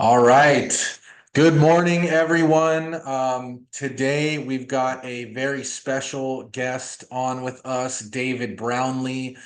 All right. Good morning, everyone. Today we've got a very special guest on with us, David Brownlee.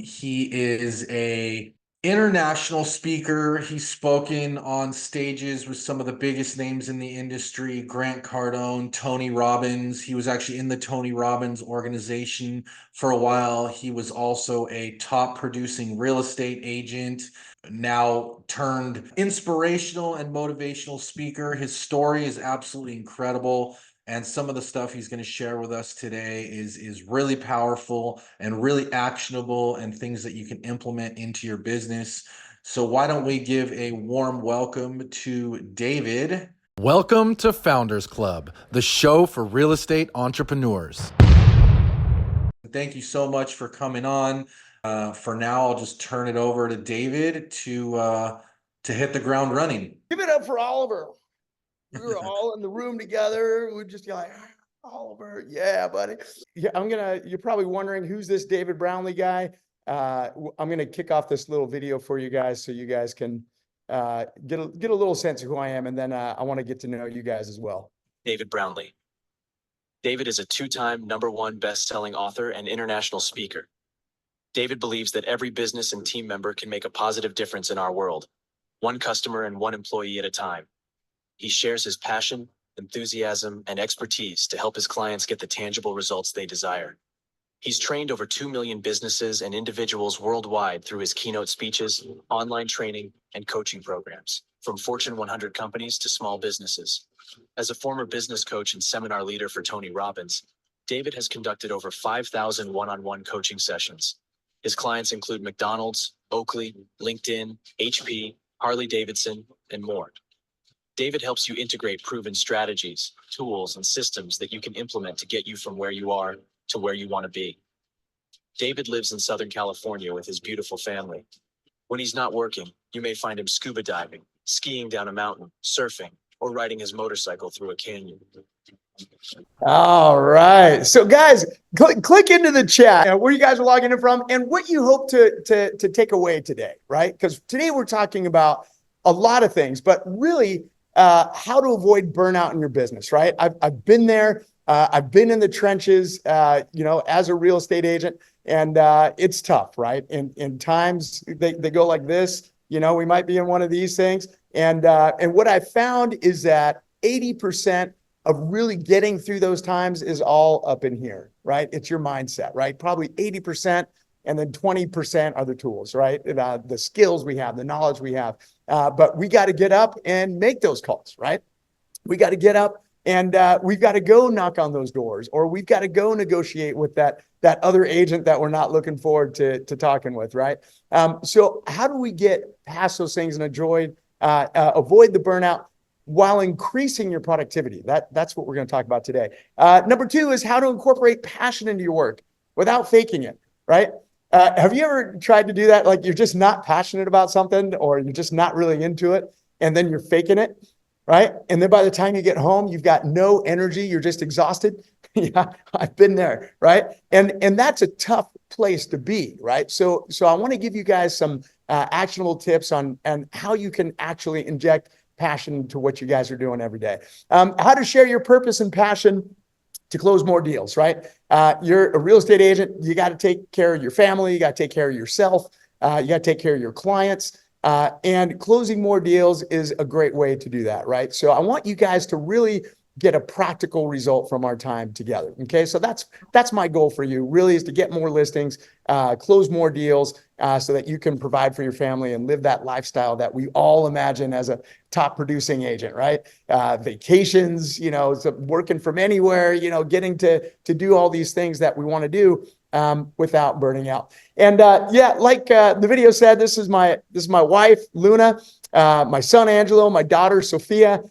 He is a international speaker. He's spoken on stages with some of the biggest names in the industry, Grant Cardone, Tony Robbins. He was actually in the Tony Robbins organization for a while. He was also a top producing real estate agent, now turned inspirational and motivational speaker. His story is absolutely incredible. And some of the stuff he's going to share with us today is really powerful and really actionable and things that you can implement into your business. So why don't we give a warm welcome to David? Welcome to Founders Club, the show for real estate entrepreneurs. Thank you so much for coming on. For now, I'll just turn it over to David to hit the ground running. Give it up for Oliver. We were all in the room together. We're just like, Oliver, yeah, buddy. Yeah, you're probably wondering who's this David Brownlee guy. I'm gonna kick off this little video for you guys so you guys can get a little sense of who I am, and then I want to get to know you guys as well. David Brownlee. David is a two-time #1 best-selling author and international speaker. David believes that every business and team member can make a positive difference in our world, one customer and one employee at a time. He shares his passion, enthusiasm, and expertise to help his clients get the tangible results they desire. He's trained over 2 million businesses and individuals worldwide through his keynote speeches, online training, and coaching programs, from Fortune 100 companies to small businesses. As a former business coach and seminar leader for Tony Robbins, David has conducted over 5,000 one-on-one coaching sessions. His clients include McDonald's, Oakley, LinkedIn, HP, Harley-Davidson, and more. David helps you integrate proven strategies, tools, and systems that you can implement to get you from where you are to where you want to be. David lives in Southern California with his beautiful family. When he's not working, you may find him scuba diving, skiing down a mountain, surfing, or riding his motorcycle through a canyon. All right. So guys, click into the chat where you guys are logging in from and what you hope to take away today, right? Because today we're talking about a lot of things, but really how to avoid burnout in your business, right? I've been there. I've been in the trenches, as a real estate agent, and it's tough, right? In times they go like this, we might be in one of these things. And what I found is that 80% of really getting through those times is all up in here, right? It's your mindset, right? Probably 80%, and then 20% are the tools, right? The skills we have, the knowledge we have. But we got to get up and make those calls, right? We got to get up and we've got to go knock on those doors, or we've got to go negotiate with that other agent that we're not looking forward to talking with, right? So how do we get past those things and avoid the burnout while increasing your productivity? That's what we're going to talk about today. Number 2 is how to incorporate passion into your work without faking it, right? Have you ever tried to do that? Like you're just not passionate about something, or you're just not really into it, and then you're faking it, right? And then by the time you get home, you've got no energy. You're just exhausted. Yeah, I've been there, right? And that's a tough place to be, right? So I want to give you guys some actionable tips on how you can actually inject passion to what you guys are doing every day. How to share your purpose and passion to close more deals, right? You're a real estate agent. You got to take care of your family. You got to take care of yourself. You got to take care of your clients. And closing more deals is a great way to do that, right? So I want you guys to really get a practical result from our time together. Okay, so that's my goal for you. Really, is to get more listings, close more deals, so that you can provide for your family and live that lifestyle that we all imagine as a top producing agent, right? Vacations, so working from anywhere, getting to do all these things that we want to do without burning out. And like the video said, this is my wife, Luna, my son, Angelo, my daughter, Sophia.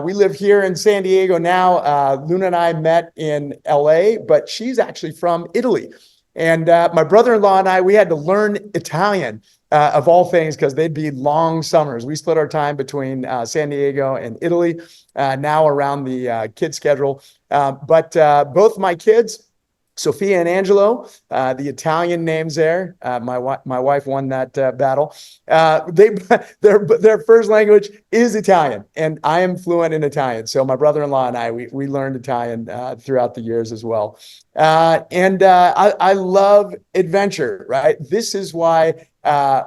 We live here in San Diego now. Luna and I met in LA, but she's actually from Italy. And my brother-in-law and I, we had to learn Italian of all things, because they'd be long summers. We split our time between San Diego and Italy, now around the kid schedule. But both my kids Sophia and Angelo, the Italian names there. My wife won that battle. Their first language is Italian, and I am fluent in Italian. So my brother-in-law and I, we learned Italian throughout the years as well. I love adventure, right? This is why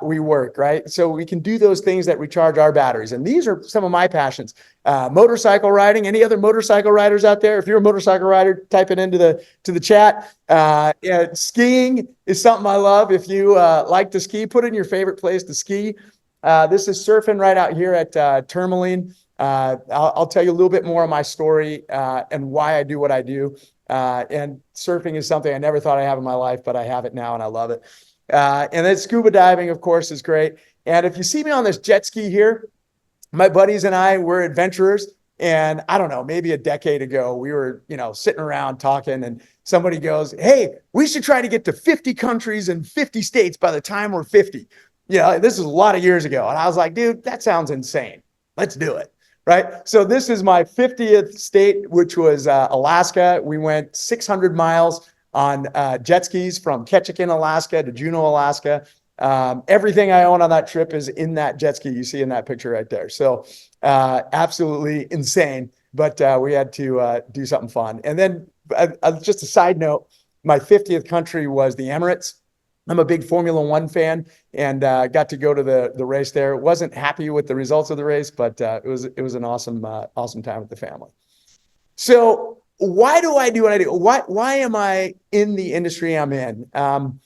we work, right? So we can do those things that recharge our batteries. And these are some of my passions. Motorcycle riding. Any other motorcycle riders out there? If you're a motorcycle rider, type it into the chat. Yeah, skiing is something I love. If you like to ski, put it in your favorite place to ski. This is surfing right out here at Tourmaline. I'll tell you a little bit more of my story and why I do what I do. And surfing is something I never thought I'd have in my life, but I have it now and I love it. And then scuba diving, of course, is great. And if you see me on this jet ski here, my buddies and I were adventurers. And I don't know, maybe a decade ago, we were, sitting around talking and somebody goes, hey, we should try to get to 50 countries and 50 states by the time we're 50. This is a lot of years ago. And I was like, dude, that sounds insane. Let's do it. Right. So this is my 50th state, which was Alaska. We went 600 miles on jet skis from Ketchikan, Alaska to Juneau, Alaska. Everything I own on that trip is in that jet ski you see in that picture right there. So absolutely insane, but we had to do something fun. And then just a side note, my 50th country was the Emirates. I'm a big Formula One fan and got to go to the race there. Wasn't happy with the results of the race, but it was an awesome time with the family. So why do I do what I do? Why am I in the industry I'm in? And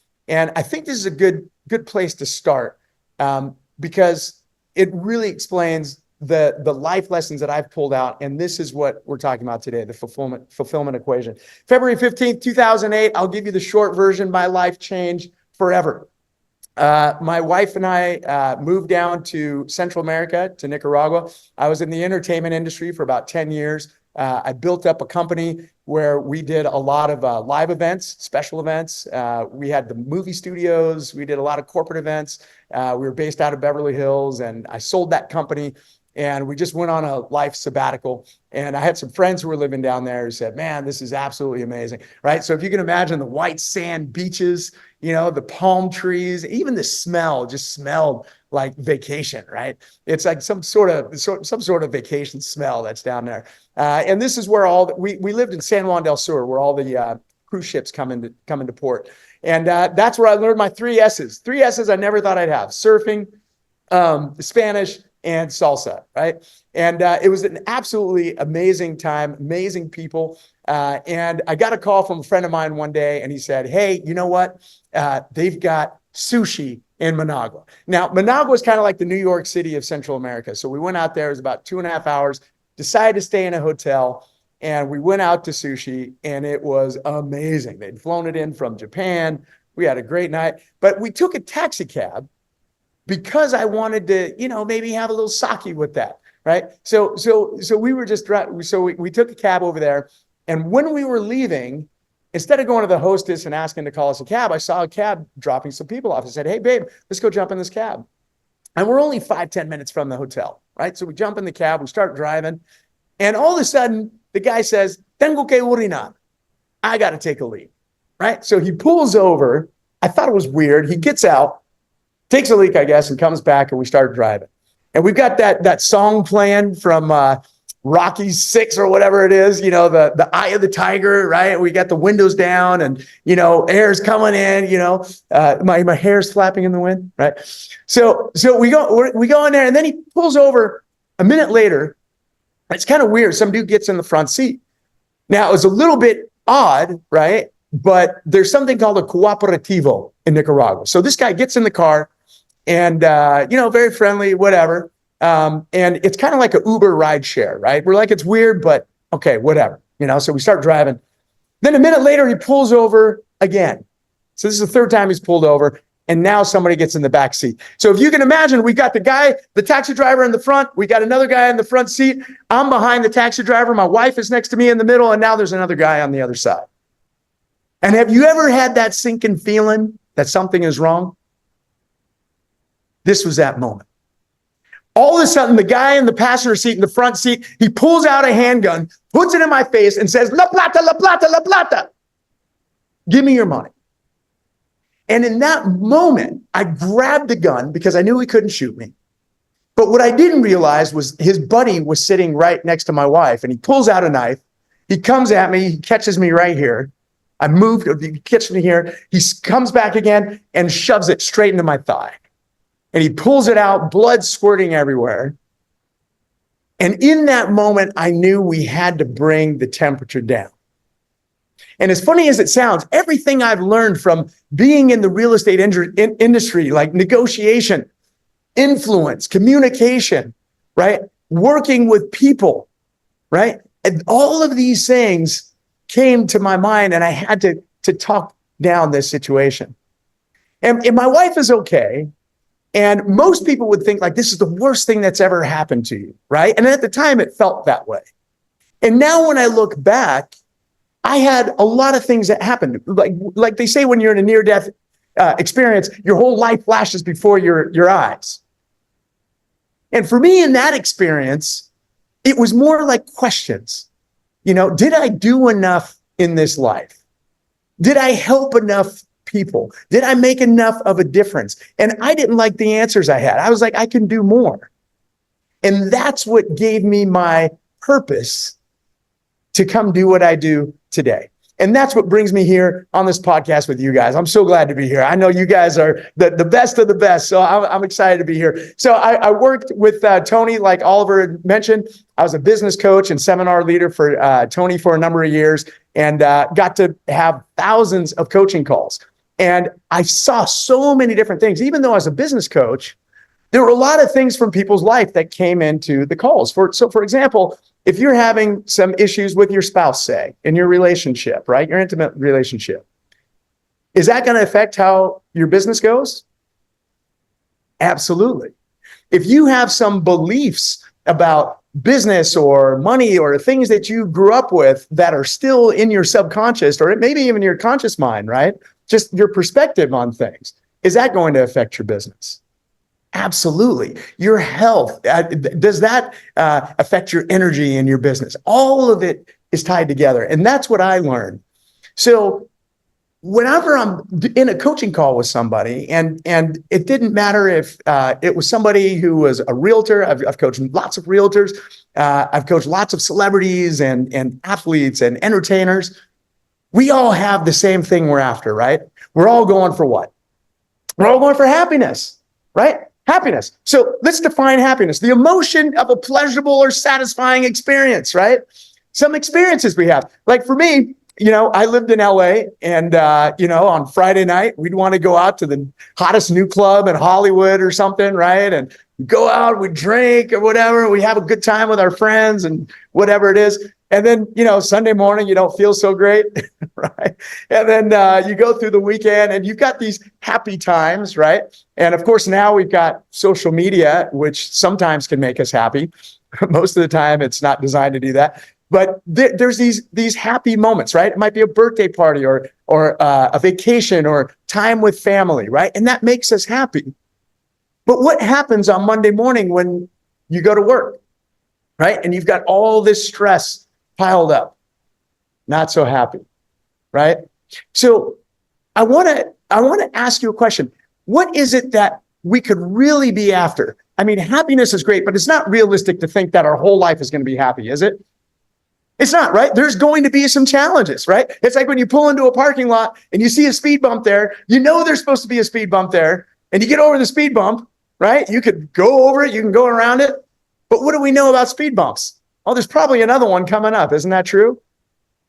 I think this is a good place to start because it really explains the life lessons that I've pulled out. And this is what we're talking about today, the fulfillment equation. February 15th, 2008, I'll give you the short version. My life changed forever. My wife and I moved down to Central America, to Nicaragua. I was in the entertainment industry for about 10 years. I built up a company where we did a lot of live events, special events. We had the movie studios. We did a lot of corporate events. We were based out of Beverly Hills, and I sold that company. And we just went on a life sabbatical. And I had some friends who were living down there who said, man, this is absolutely amazing, right? So if you can imagine the white sand beaches, the palm trees, even the smell just smelled like vacation, right? It's like some sort of vacation smell that's down there. And this is where we lived in San Juan del Sur, where all the cruise ships come into port. And that's where I learned my 3 S's. 3 S's I never thought I'd have: surfing, Spanish, and salsa, right? And it was an absolutely amazing time, amazing people. And I got a call from a friend of mine one day, and he said, hey, you know what? They've got sushi in Managua. Now, Managua is kind of like the New York City of Central America. So we went out there. It was about 2.5 hours, decided to stay in a hotel, and we went out to sushi, and it was amazing. They'd flown it in from Japan. We had a great night, but we took a taxi cab because I wanted to, maybe have a little sake with that, right? So we were just driving. So we took a cab over there, and when we were leaving, instead of going to the hostess and asking to call us a cab, I saw a cab dropping some people off. I said, hey, babe, let's go jump in this cab. And we're only 5-10 minutes from the hotel, right? So we jump in the cab, we start driving, and all of a sudden, the guy says, tengo que urinar. I got to take a leak, right? So he pulls over. I thought it was weird. He gets out, takes a leak, I guess, and comes back, and we start driving. And we've got that song playing from Rocky 6 or whatever it is, the Eye of the Tiger, right? We got the windows down, and air's coming in, my hair's flapping in the wind, right? So we go in there, and then he pulls over a minute later. It's kind of weird. Some dude gets in the front seat. Now, it was a little bit odd, right? But there's something called a cooperativo in Nicaragua. So this guy gets in the car, and very friendly, whatever. And it's kind of like an Uber ride share, right? We're like, it's weird, but okay, whatever. So we start driving. Then a minute later, he pulls over again. So this is the 3rd time he's pulled over, and now somebody gets in the back seat. So if you can imagine, we got the taxi driver in the front, we got another guy in the front seat. I'm behind the taxi driver. My wife is next to me in the middle, and now there's another guy on the other side. And have you ever had that sinking feeling that something is wrong? This was that moment. All of a sudden, the guy in the passenger seat, in the front seat, he pulls out a handgun, puts it in my face, and says, La Plata, La Plata, La Plata. Give me your money. And in that moment, I grabbed the gun because I knew he couldn't shoot me. But what I didn't realize was his buddy was sitting right next to my wife, and he pulls out a knife. He comes at me, he catches me right here. I moved, he catches me here. He comes back again and shoves it straight into my thigh. And he pulls it out, blood squirting everywhere. And in that moment, I knew we had to bring the temperature down. And as funny as it sounds, everything I've learned from being in the real estate industry, like negotiation, influence, communication, right? Working with people, right? And all of these things came to my mind, and I had to talk down this situation. And my wife is okay. And most people would think like, this is the worst thing that's ever happened to you, right? And at the time, it felt that way. And now when I look back, I had a lot of things that happened. Like they say, when you're in a near-death experience, your whole life flashes before your eyes. And for me in that experience, it was more like questions. You know, did I do enough in this life? Did I help enough people? Did I make enough of a difference? And I didn't like the answers I had. I was like, I can do more. And that's what gave me my purpose to come do what I do today. And that's what brings me here on this podcast with you guys. I'm so glad to be here. I know you guys are the best of the best, so I'm excited to be here. So I worked with Tony, like Oliver mentioned. I was a business coach and seminar leader for Tony for a number of years, and got to have thousands of coaching calls. And I saw so many different things. Even though I was a business coach, there were a lot of things from people's life that came into the calls. So for example, if you're having some issues with your spouse, say, in your relationship, right? Your intimate relationship, is that going to affect how your business goes? Absolutely. If you have some beliefs about business or money or things that you grew up with that are still in your subconscious, or maybe even your conscious mind, right? Just your perspective on things, is that going to affect your business? Absolutely. Your health, does that affect your energy in your business? All of it is tied together. And that's what I learned. So whenever I'm in a coaching call with somebody, and it didn't matter if it was somebody who was a realtor, I've coached lots of realtors, I've coached lots of celebrities and athletes and entertainers. We all have the same thing we're after, right? We're all going for what? We're all going for happiness, right? Happiness. So let's define happiness. The emotion of a pleasurable or satisfying experience, right? Some experiences we have. Like for me, I lived in LA, and, on Friday night, we'd want to go out to the hottest new club in Hollywood or something, right? And go out, we drink or whatever. We have a good time with our friends and whatever it is. And then, Sunday morning, you don't feel so great, right? And then you go through the weekend and you've got these happy times, right? And of course, now we've got social media, which sometimes can make us happy. Most of the time, it's not designed to do that. But there's these happy moments, right? It might be a birthday party or a vacation or time with family, right? And that makes us happy. But what happens on Monday morning when you go to work, right? And you've got all this stress piled up, not so happy, right? So I want to ask you a question. What is it that we could really be after? I mean, happiness is great, but it's not realistic to think that our whole life is going to be happy, is it? It's not, right? There's going to be some challenges, right? It's like when you pull into a parking lot and you see a speed bump there, there's supposed to be a speed bump there, and you get over the speed bump, right? You could go over it, you can go around it. But what do we know about speed bumps? Oh, there's probably another one coming up. Isn't that true?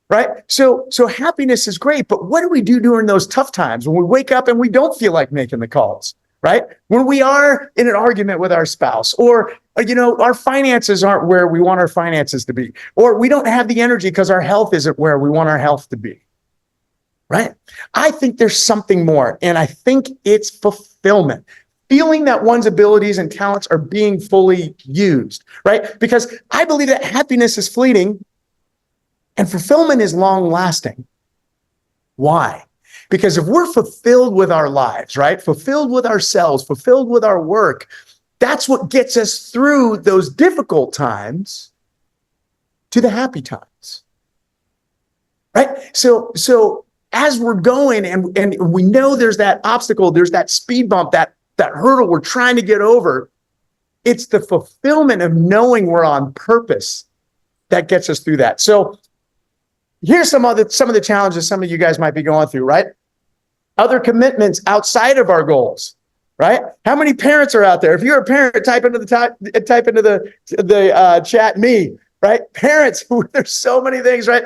Right? So happiness is great, but what do we do during those tough times when we wake up and we don't feel like making the calls, right? When we are in an argument with our spouse, or, our finances aren't where we want our finances to be, or we don't have the energy because our health isn't where we want our health to be, right? I think there's something more, and I think it's fulfillment. Feeling that one's abilities and talents are being fully used, right? Because I believe that happiness is fleeting and fulfillment is long lasting. Why? Because if we're fulfilled with our lives, right? Fulfilled with ourselves, fulfilled with our work, that's what gets us through those difficult times to the happy times, right? So as we're going and we know there's that obstacle, there's that speed bump, that hurdle we're trying to get over, it's the fulfillment of knowing we're on purpose that gets us through that. So here's some of the challenges some of you guys might be going through, right? Other commitments outside of our goals, right? How many parents are out there? If you're a parent, type into the chat, me, right? Parents, there's so many things, right?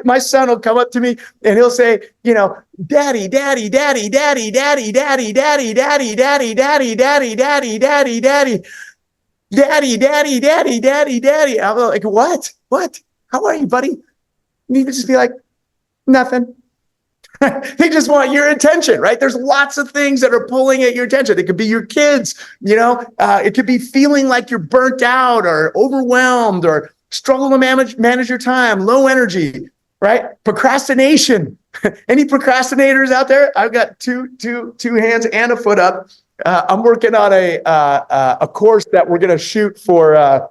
My son will come up to me and he'll say, you know, daddy, daddy, daddy, daddy, daddy, daddy, daddy, daddy, daddy, daddy, daddy, daddy, daddy, daddy, daddy, daddy, daddy, daddy, daddy. I'm like, what? How are you, buddy? And you can just be like, nothing. They just want your attention, right? There's lots of things that are pulling at your attention. It could be your kids, you know, it could be feeling like you're burnt out or overwhelmed or struggle to manage your time, low energy, right? Procrastination. Any procrastinators out there? I've got two hands and a foot up. I'm working on a course that we're going to shoot for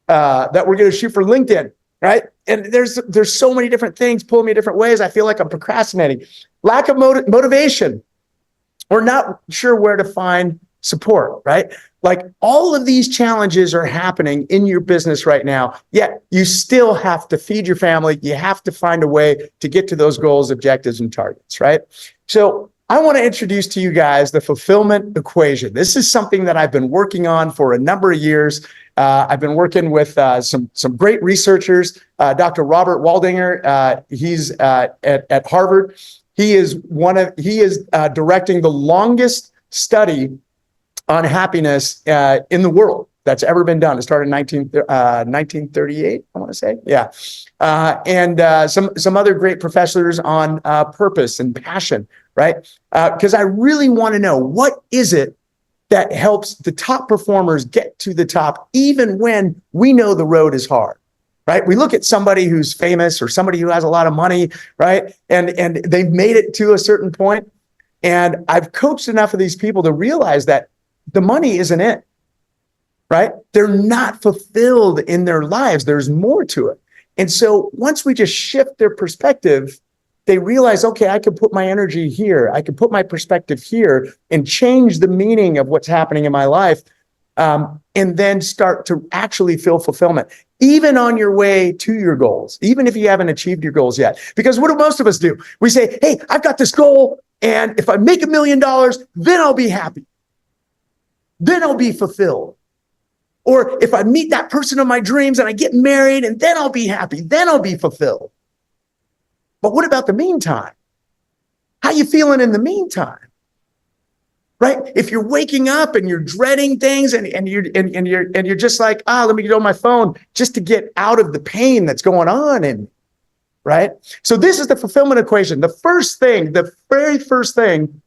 LinkedIn. Right. And there's so many different things pulling me different ways. I feel like I'm procrastinating. Lack of motivation. We're not sure where to find support, right? Like all of these challenges are happening in your business right now, yet you still have to feed your family. You have to find a way to get to those goals, objectives, and targets, right? So I want to introduce to you guys the fulfillment equation. This is something that I've been working on for a number of years. I've been working with some great researchers. Dr. Robert Waldinger, he's at Harvard. He is directing the longest study on happiness in the world that's ever been done. It started in 1938, I want to say. Yeah. And some other great professors on purpose and passion, right? Because I really want to know, what is it that helps the top performers get to the top, even when we know the road is hard, right? We look at somebody who's famous or somebody who has a lot of money, right? And they've made it to a certain point. And I've coached enough of these people to realize that the money isn't it, right? They're not fulfilled in their lives. There's more to it. And so once we just shift their perspective, they realize, okay, I can put my energy here. I can put my perspective here and change the meaning of what's happening in my life. And then start to actually feel fulfillment, even on your way to your goals, even if you haven't achieved your goals yet. Because what do most of us do? We say, hey, I've got this goal, and if I make $1 million, then I'll be happy. Then I'll be fulfilled. Or if I meet that person of my dreams and I get married, and then I'll be happy. Then I'll be fulfilled. But what about the meantime? How you feeling in the meantime? Right? If you're waking up and you're dreading things and you're just like, let me get on my phone just to get out of the pain that's going on, and right? So this is the fulfillment equation. The very first thing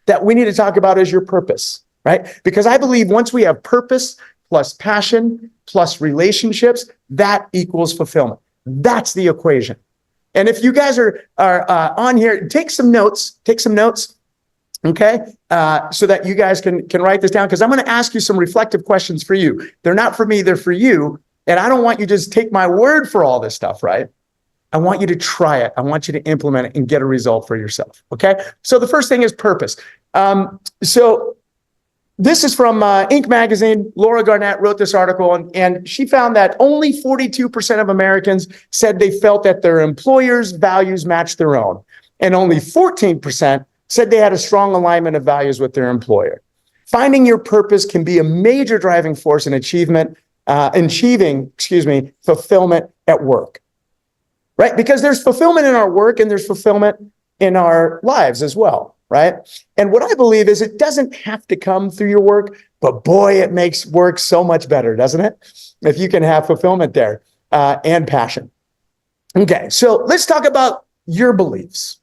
that we need to talk about is your purpose, right? Because I believe once we have purpose plus passion plus relationships, that equals fulfillment. That's the equation. And if you guys are on here, take some notes, okay? So that you guys can write this down, because I'm going to ask you some reflective questions for you. They're not for me, they're for you. And I don't want you to just take my word for all this stuff, right? I want you to try it. I want you to implement it and get a result for yourself, okay? So the first thing is purpose. So this is from Inc. magazine. Laura Garnett wrote this article, and she found that only 42% of Americans said they felt that their employer's values matched their own, and only 14% said they had a strong alignment of values with their employer. Finding your purpose can be a major driving force in achieving fulfillment at work, right? Because there's fulfillment in our work and there's fulfillment in our lives as well. Right? And what I believe is it doesn't have to come through your work, but boy, it makes work so much better, doesn't it? If you can have fulfillment there and passion. Okay, so let's talk about your beliefs.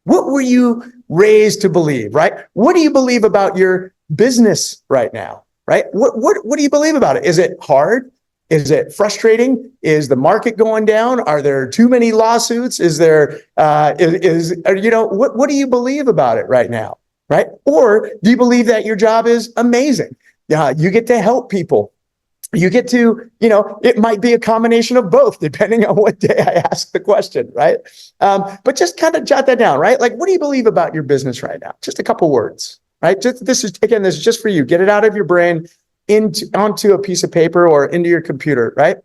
What were you raised to believe, right? What do you believe about your business right now, right? What do you believe about it? Is it hard? Is it frustrating? Is the market going down? Are there too many lawsuits? Is there, what do you believe about it right now? Right? Or do you believe that your job is amazing? You get to help people You get to, it might be a combination of both, depending on what day I ask the question, right? But just kind of jot that down, right? Like, what do you believe about your business right now? Just a couple words, right? This is just for you. Get it out of your brain onto a piece of paper or into your computer, right?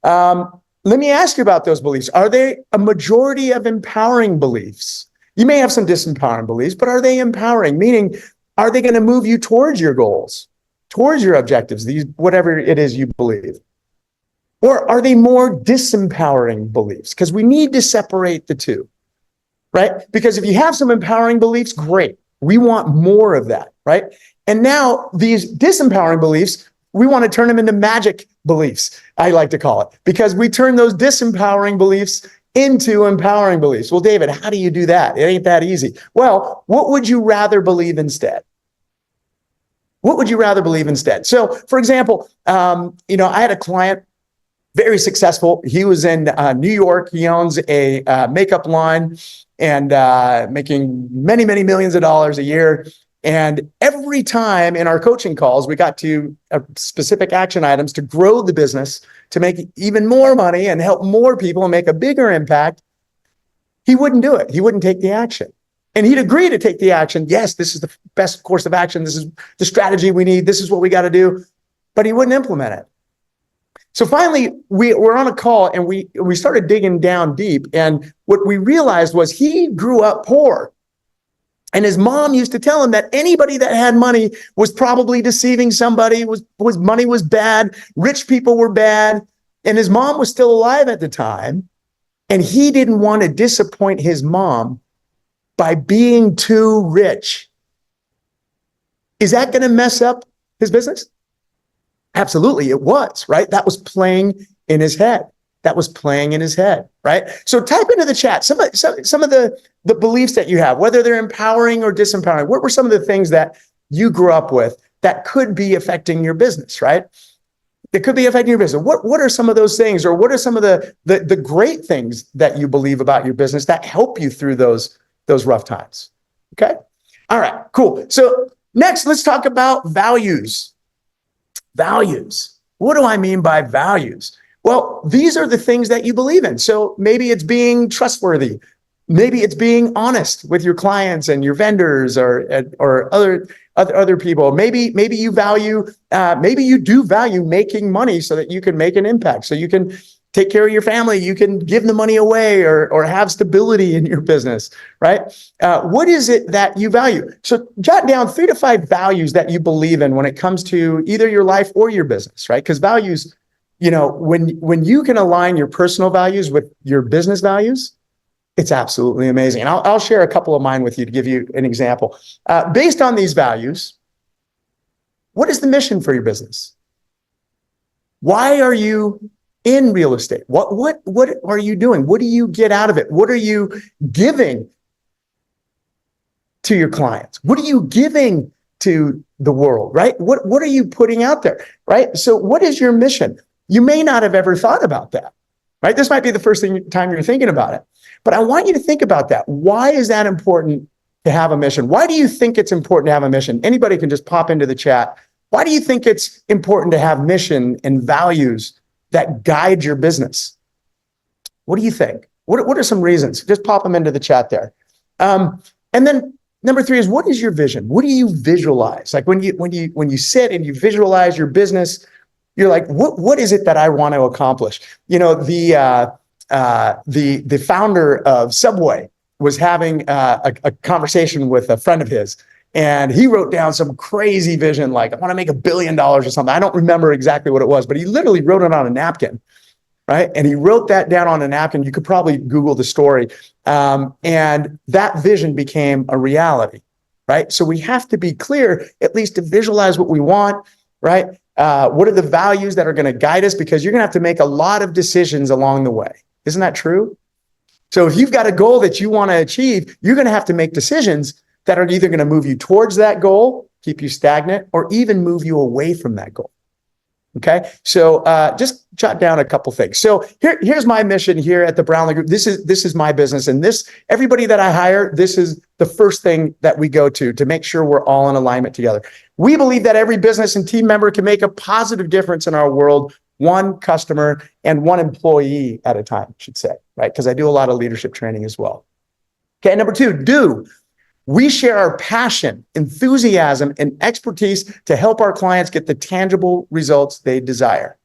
Let me ask you about those beliefs. Are they a majority of empowering beliefs? You may have some disempowering beliefs, but are they empowering? Meaning, are they going to move you towards your goals, towards your objectives, whatever it is you believe? Or are they more disempowering beliefs? Because we need to separate the two, right? Because if you have some empowering beliefs, great. We want more of that, right? And now these disempowering beliefs, we want to turn them into magic beliefs, I like to call it, because we turn those disempowering beliefs into empowering beliefs. Well, David, how do you do that? It ain't that easy. Well, what would you rather believe instead? What would you rather believe instead? So, for example, I had a client, very successful. He was in New York. He owns a makeup line and making many, many millions of dollars a year. And every time in our coaching calls, we got to specific action items to grow the business, to make even more money and help more people and make a bigger impact. He wouldn't do it. He wouldn't take the action. And he'd agree to take the action. Yes, this is the best course of action. This is the strategy we need. This is what we got to do. But he wouldn't implement it. So finally, we were on a call and we started digging down deep. And what we realized was he grew up poor. And his mom used to tell him that anybody that had money was probably deceiving somebody, was money was bad, rich people were bad. And his mom was still alive at the time. And he didn't want to disappoint his mom by being too rich. Is that going to mess up his business? Absolutely, it was, right? That was playing in his head. That was playing in his head, right? So type into the chat some of the beliefs that you have, whether they're empowering or disempowering. What were some of the things that you grew up with that could be affecting your business, right? It could be affecting your business. What are some of those things, or what are some of the great things that you believe about your business that help you through those rough times? Okay. All right, cool. So next, let's talk about values. Values. What do I mean by values? Well, these are the things that you believe in. So maybe it's being trustworthy. Maybe it's being honest with your clients and your vendors or other people. Maybe you value, maybe you do value making money so that you can make an impact, so you can take care of your family, you can give the money away or have stability in your business, right? What is it that you value? So jot down 3 to 5 values that you believe in when it comes to either your life or your business, right? Because values, when you can align your personal values with your business values, it's absolutely amazing. And I'll share a couple of mine with you to give you an example. Based on these values, what is the mission for your business? Why are you in real estate? What are you doing? What do you get out of it? What are you giving to your clients? What are you giving to the world, right? What are you putting out there, right? So what is your mission? You may not have ever thought about that, right? This might be the first time you're thinking about it, but I want you to think about that. Why is that important to have a mission? Why do you think it's important to have a mission? Anybody can just pop into the chat. Why do you think it's important to have mission and values that guide your business? What do you think? What are some reasons? Just pop them into the chat there. And then number 3 is, what is your vision? What do you visualize? Like when you sit and you visualize your business, you're like, what is it that I want to accomplish? The founder of Subway was having a conversation with a friend of his. And he wrote down some crazy vision, like, I want to make $1 billion or something. I don't remember exactly what it was, but he literally wrote it on a napkin, right? And he wrote that down on a napkin. You could probably Google the story. And that vision became a reality, right? So we have to be clear, at least to visualize what we want, right? What are the values that are going to guide us? Because you're going to have to make a lot of decisions along the way. Isn't that true? So if you've got a goal that you want to achieve, you're going to have to make decisions that are either going to move you towards that goal, keep you stagnant, or even move you away from that goal. Okay, so just jot down a couple things. So here's my mission here at the Brownlee Group. This is my business, and everybody that I hire, this is the first thing that we go to make sure we're all in alignment together. We believe that every business and team member can make a positive difference in our world, one customer and one employee at a time, I should say, right? Because I do a lot of leadership training as well. Okay, number two, do. We share our passion, enthusiasm, and expertise to help our clients get the tangible results they desire.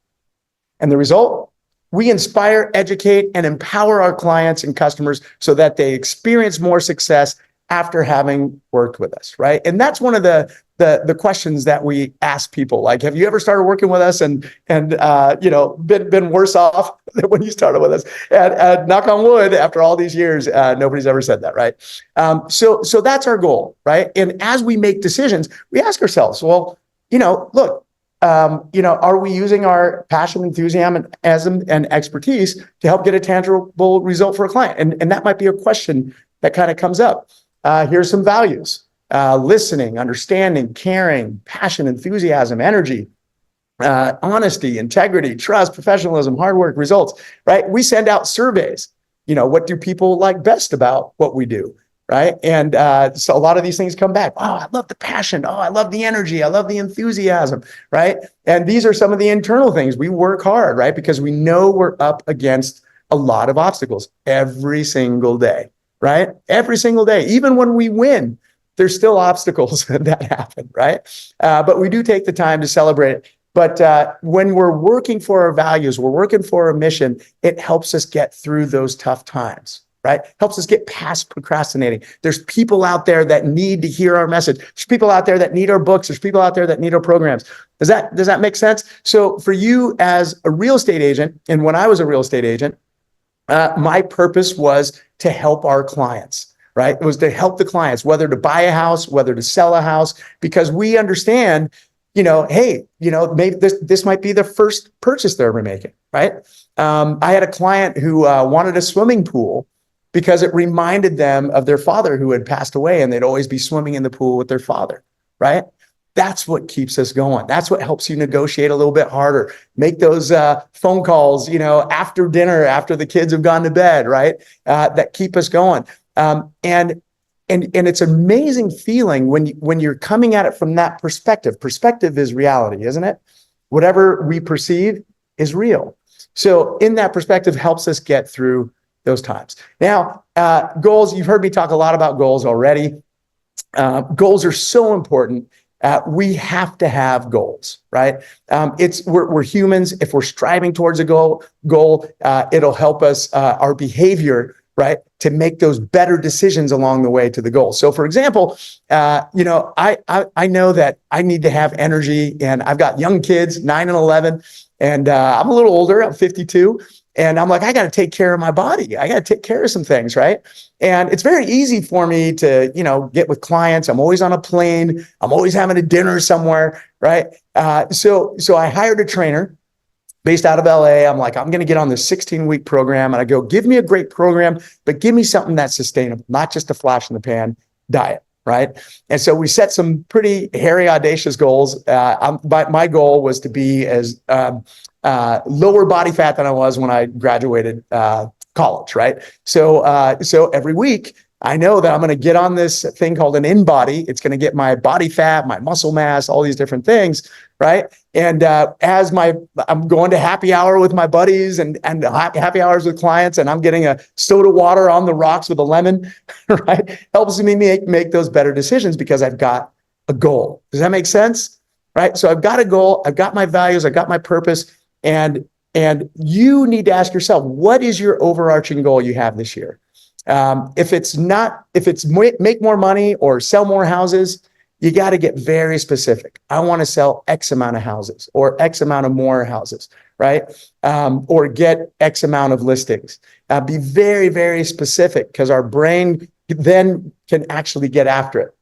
And the result? We inspire, educate, and empower our clients and customers so that they experience more success after having worked with us, right? And that's one of the questions that we ask people. Like, have you ever started working with us and been worse off than when you started with us? And knock on wood, after all these years, nobody's ever said that, right? So that's our goal, right? And as we make decisions, we ask ourselves, well, look, are we using our passion, enthusiasm, and expertise to help get a tangible result for a client? And that might be a question that kind of comes up. Here's some values: listening, understanding, caring, passion, enthusiasm, energy, honesty, integrity, trust, professionalism, hard work, results, right? We send out surveys. What do people like best about what we do, right? And so a lot of these things come back. Oh, I love the passion. Oh, I love the energy. I love the enthusiasm, right? And these are some of the internal things. We work hard, right? Because we know we're up against a lot of obstacles every single day, right? Every single day. Even when we win, there's still obstacles that happen, right? But we do take the time to celebrate it. But when we're working for our values, we're working for a mission, it helps us get through those tough times, right? Helps us get past procrastinating. There's people out there that need to hear our message. There's people out there that need our books. There's people out there that need our programs. Does that make sense? So for you as a real estate agent, and when I was a real estate agent, my purpose was to help our clients, right? It was to help the clients, whether to buy a house, whether to sell a house, because we understand, hey, maybe this might be the first purchase they're ever making, right? I had a client who wanted a swimming pool because it reminded them of their father who had passed away, and they'd always be swimming in the pool with their father, right? That's what keeps us going. That's what helps you negotiate a little bit harder. Make those phone calls, after dinner, after the kids have gone to bed, right? That keep us going. And it's an amazing feeling when you're coming at it from that perspective. Perspective is reality, isn't it? Whatever we perceive is real. So in that perspective helps us get through those times. Now, goals, you've heard me talk a lot about goals already. Goals are so important. We have to have goals, right? We're humans. If we're striving towards a goal, it'll help us, our behavior, right, to make those better decisions along the way to the goal. So for example, I know that I need to have energy, and I've got young kids, 9 and 11, and I'm a little older, I'm 52. And I'm like, I got to take care of my body. I got to take care of some things, right? And it's very easy for me to, get with clients. I'm always on a plane. I'm always having a dinner somewhere, right? So I hired a trainer based out of LA. I'm like, I'm going to get on this 16-week program. And I go, give me a great program, but give me something that's sustainable, not just a flash in the pan diet, right? And so we set some pretty hairy, audacious goals. My goal was to be as lower body fat than I was when I graduated college, right? So every week I know that I'm going to get on this thing called an InBody. It's going to get my body fat, my muscle mass, all these different things, right? And I'm going to happy hour with my buddies and happy hours with clients, and I'm getting a soda water on the rocks with a lemon, right? Helps me make those better decisions because I've got a goal. Does that make sense? Right? So I've got a goal, I've got my values, I've got my purpose, and you need to ask yourself, what is your overarching goal you have this year? If it's make more money or sell more houses, you got to get very specific. I want to sell X amount of houses or X amount of more houses, right? Or get X amount of listings. Be very, very specific, because our brain then can actually get after it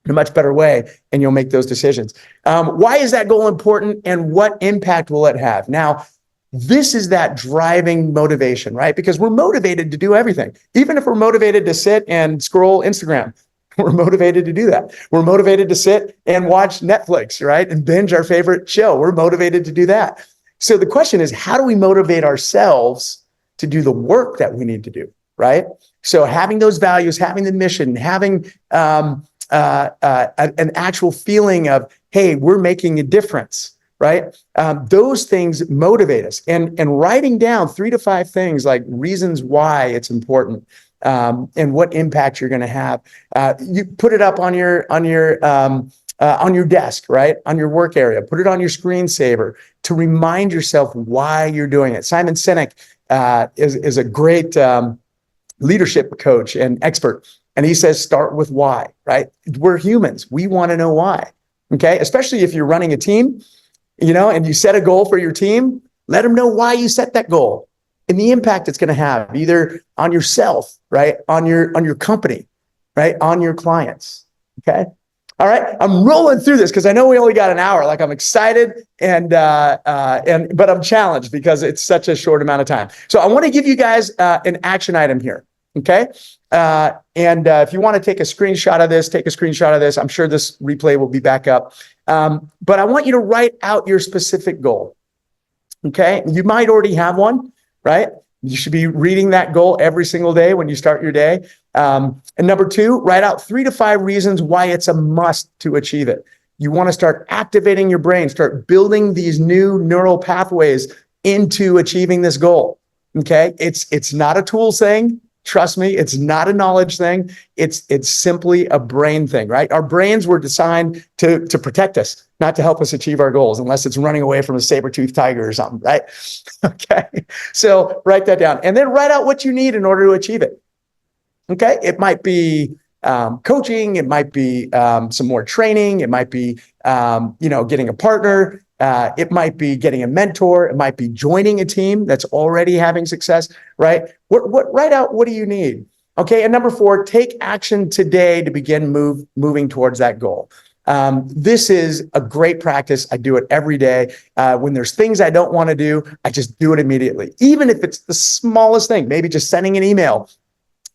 in a much better way, and you'll make those decisions. Why is that goal important, and what impact will it have? Now, this is that driving motivation, right? Because we're motivated to do everything. Even if we're motivated to sit and scroll Instagram, We're motivated to do that. We're motivated to sit and watch Netflix, right? And binge our favorite show. We're motivated to do that. So the question is, how do we motivate ourselves to do the work that we need to do, right? So having those values, having the mission, having an actual feeling of, hey, we're making a difference, right? Those things motivate us. And writing down 3 to 5 things like reasons why it's important, and what impact you're going to have. You put it up on your desk, right? On your work area. Put it on your screensaver to remind yourself why you're doing it. Simon Sinek is a great leadership coach and expert, and he says start with why. Right? We're humans. We want to know why. Okay, especially if you're running a team, and you set a goal for your team. Let them know why you set that goal and the impact it's going to have, either on yourself, right, on your company, right, on your clients. Okay. All right. I'm rolling through this because I know we only got an hour. Like, I'm excited but I'm challenged because it's such a short amount of time. So I want to give you guys an action item here. Okay. If you want to take a screenshot of this, take a screenshot of this. I'm sure this replay will be back up. But I want you to write out your specific goal. Okay. You might already have one, right? You should be reading that goal every single day when you start your day. And number 2, write out 3 to 5 reasons why it's a must to achieve it. You want to start activating your brain, start building these new neural pathways into achieving this goal. Okay. It's not a tools thing. Trust me, it's not a knowledge thing. It's simply a brain thing, right? Our brains were designed to protect us, not to help us achieve our goals, unless it's running away from a saber-toothed tiger or something, right? Okay, so write that down, and then write out what you need in order to achieve it. Okay, it might be coaching, it might be some more training, it might be getting a partner. It might be getting a mentor. It might be joining a team that's already having success, right? Write out, what do you need? Okay. And number 4, take action today to begin moving towards that goal. This is a great practice. I do it every day. When there's things I don't want to do, I just do it immediately. Even if it's the smallest thing, maybe just sending an email,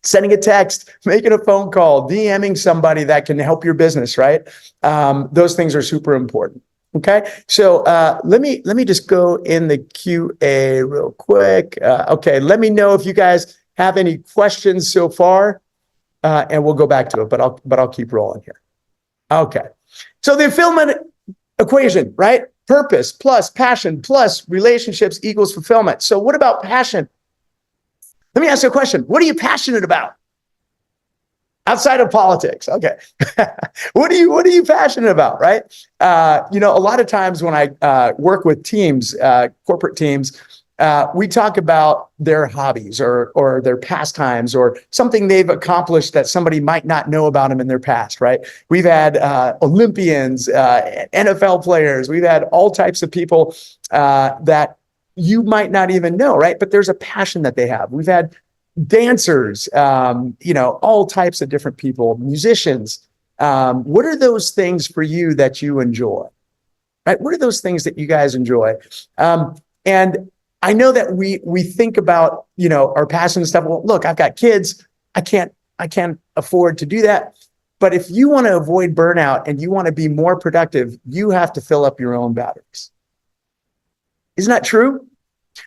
sending a text, making a phone call, DMing somebody that can help your business, right? Those things are super important. Okay, so let me just go in the QA real quick. Okay, let me know if you guys have any questions so far, and we'll go back to it. But I'll keep rolling here. Okay, so the fulfillment equation, right? Purpose plus passion plus relationships equals fulfillment. So what about passion? Let me ask you a question. What are you passionate about? Outside of politics. Okay. What are you passionate about, right? A lot of times when I work with teams, corporate teams, we talk about their hobbies or their pastimes or something they've accomplished that somebody might not know about them in their past, right? We've had Olympians, NFL players. We've had all types of people that you might not even know, right? But there's a passion that they have. We've had dancers, all types of different people, musicians. What are those things for you that you enjoy, right? What are those things that you guys enjoy? And I know that we think about, our passion and stuff. Well, look, I've got kids. I can't afford to do that. But if you want to avoid burnout and you want to be more productive, you have to fill up your own batteries. Isn't that true?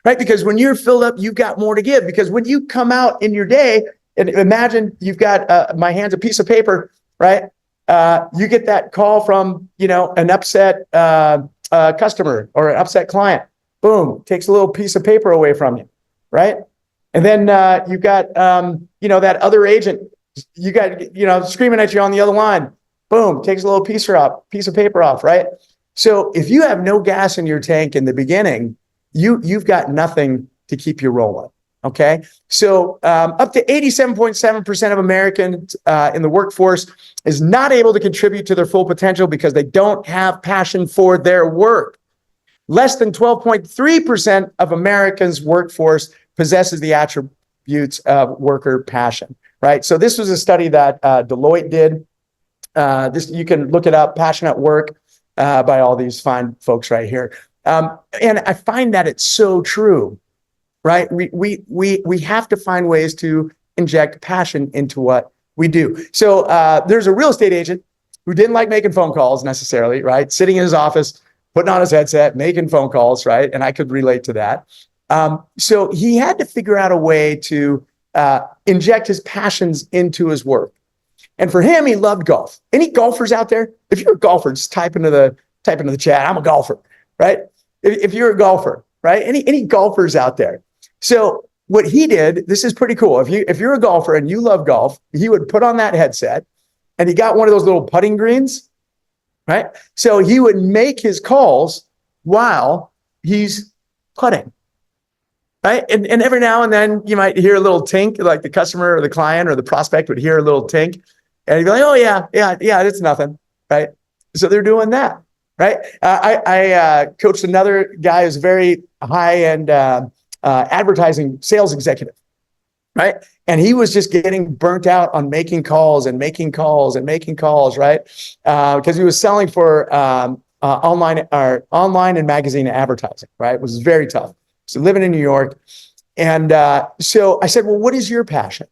Right? Because when you're filled up, you've got more to give. Because when you come out in your day, and imagine you've got my hand's a piece of paper, right? You get that call from, an upset customer or an upset client. Boom, takes a little piece of paper away from you, right? And then you've got, that other agent, you got, screaming at you on the other line. Boom, takes a little piece of paper off, right? So if you have no gas in your tank in the beginning, you've got nothing to keep you rolling. Okay. So up to 87.7% of Americans in the workforce is not able to contribute to their full potential because they don't have passion for their work. Less than 12.3% of Americans' workforce possesses the attributes of worker passion, right? So this was a study that Deloitte did. You can look it up, Passion at Work, by all these fine folks right here. And I find that it's so true, right? We have to find ways to inject passion into what We do. So there's a real estate agent who didn't like making phone calls necessarily, right? Sitting in his office, putting on his headset, making phone calls, right? And I could relate to that. So he had to figure out a way to inject his passions into his work. And for him, he loved golf. Any golfers out there? If you're a golfer, just type into the chat, I'm a golfer, right? If you're a golfer, right? Any golfers out there? So what he did, this is pretty cool. If you're a golfer and you love golf, he would put on that headset and he got one of those little putting greens, right? So he would make his calls while he's putting, right? And every now and then you might hear a little tink, like the customer or the client or the prospect would hear a little tink and he'd be like, oh yeah, it's nothing, right? So they're doing that, right? I coached another guy who's very high-end advertising sales executive, right? And he was just getting burnt out on making calls, right? Because he was selling for online and magazine advertising, right? It was very tough. So living in New York. And so I said, well, what is your passion?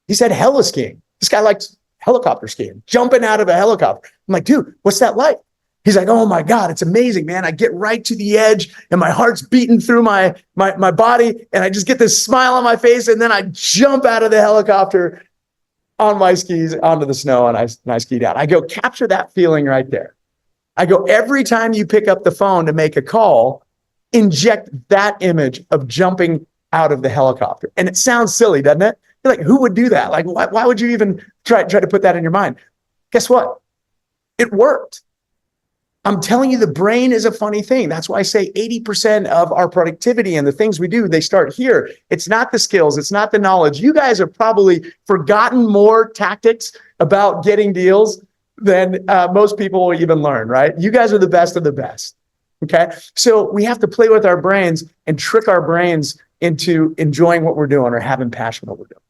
He said, heli skiing. This guy likes helicopter skiing, jumping out of a helicopter. I'm like, dude, what's that like? He's like, oh my God, it's amazing, man. I get right to the edge and my heart's beating through my body and I just get this smile on my face and then I jump out of the helicopter on my skis onto the snow and I ski down. I go, capture that feeling right there. I go, every time you pick up the phone to make a call, inject that image of jumping out of the helicopter. And it sounds silly, doesn't it? You're like, who would do that? Like, why would you even try to put that in your mind? Guess what? It worked. I'm telling you, the brain is a funny thing. That's why I say 80% of our productivity and the things we do, they start here. It's not the skills. It's not the knowledge. You guys have probably forgotten more tactics about getting deals than most people will even learn, right? You guys are the best of the best. Okay. So we have to play with our brains and trick our brains into enjoying what we're doing or having passion what we're doing.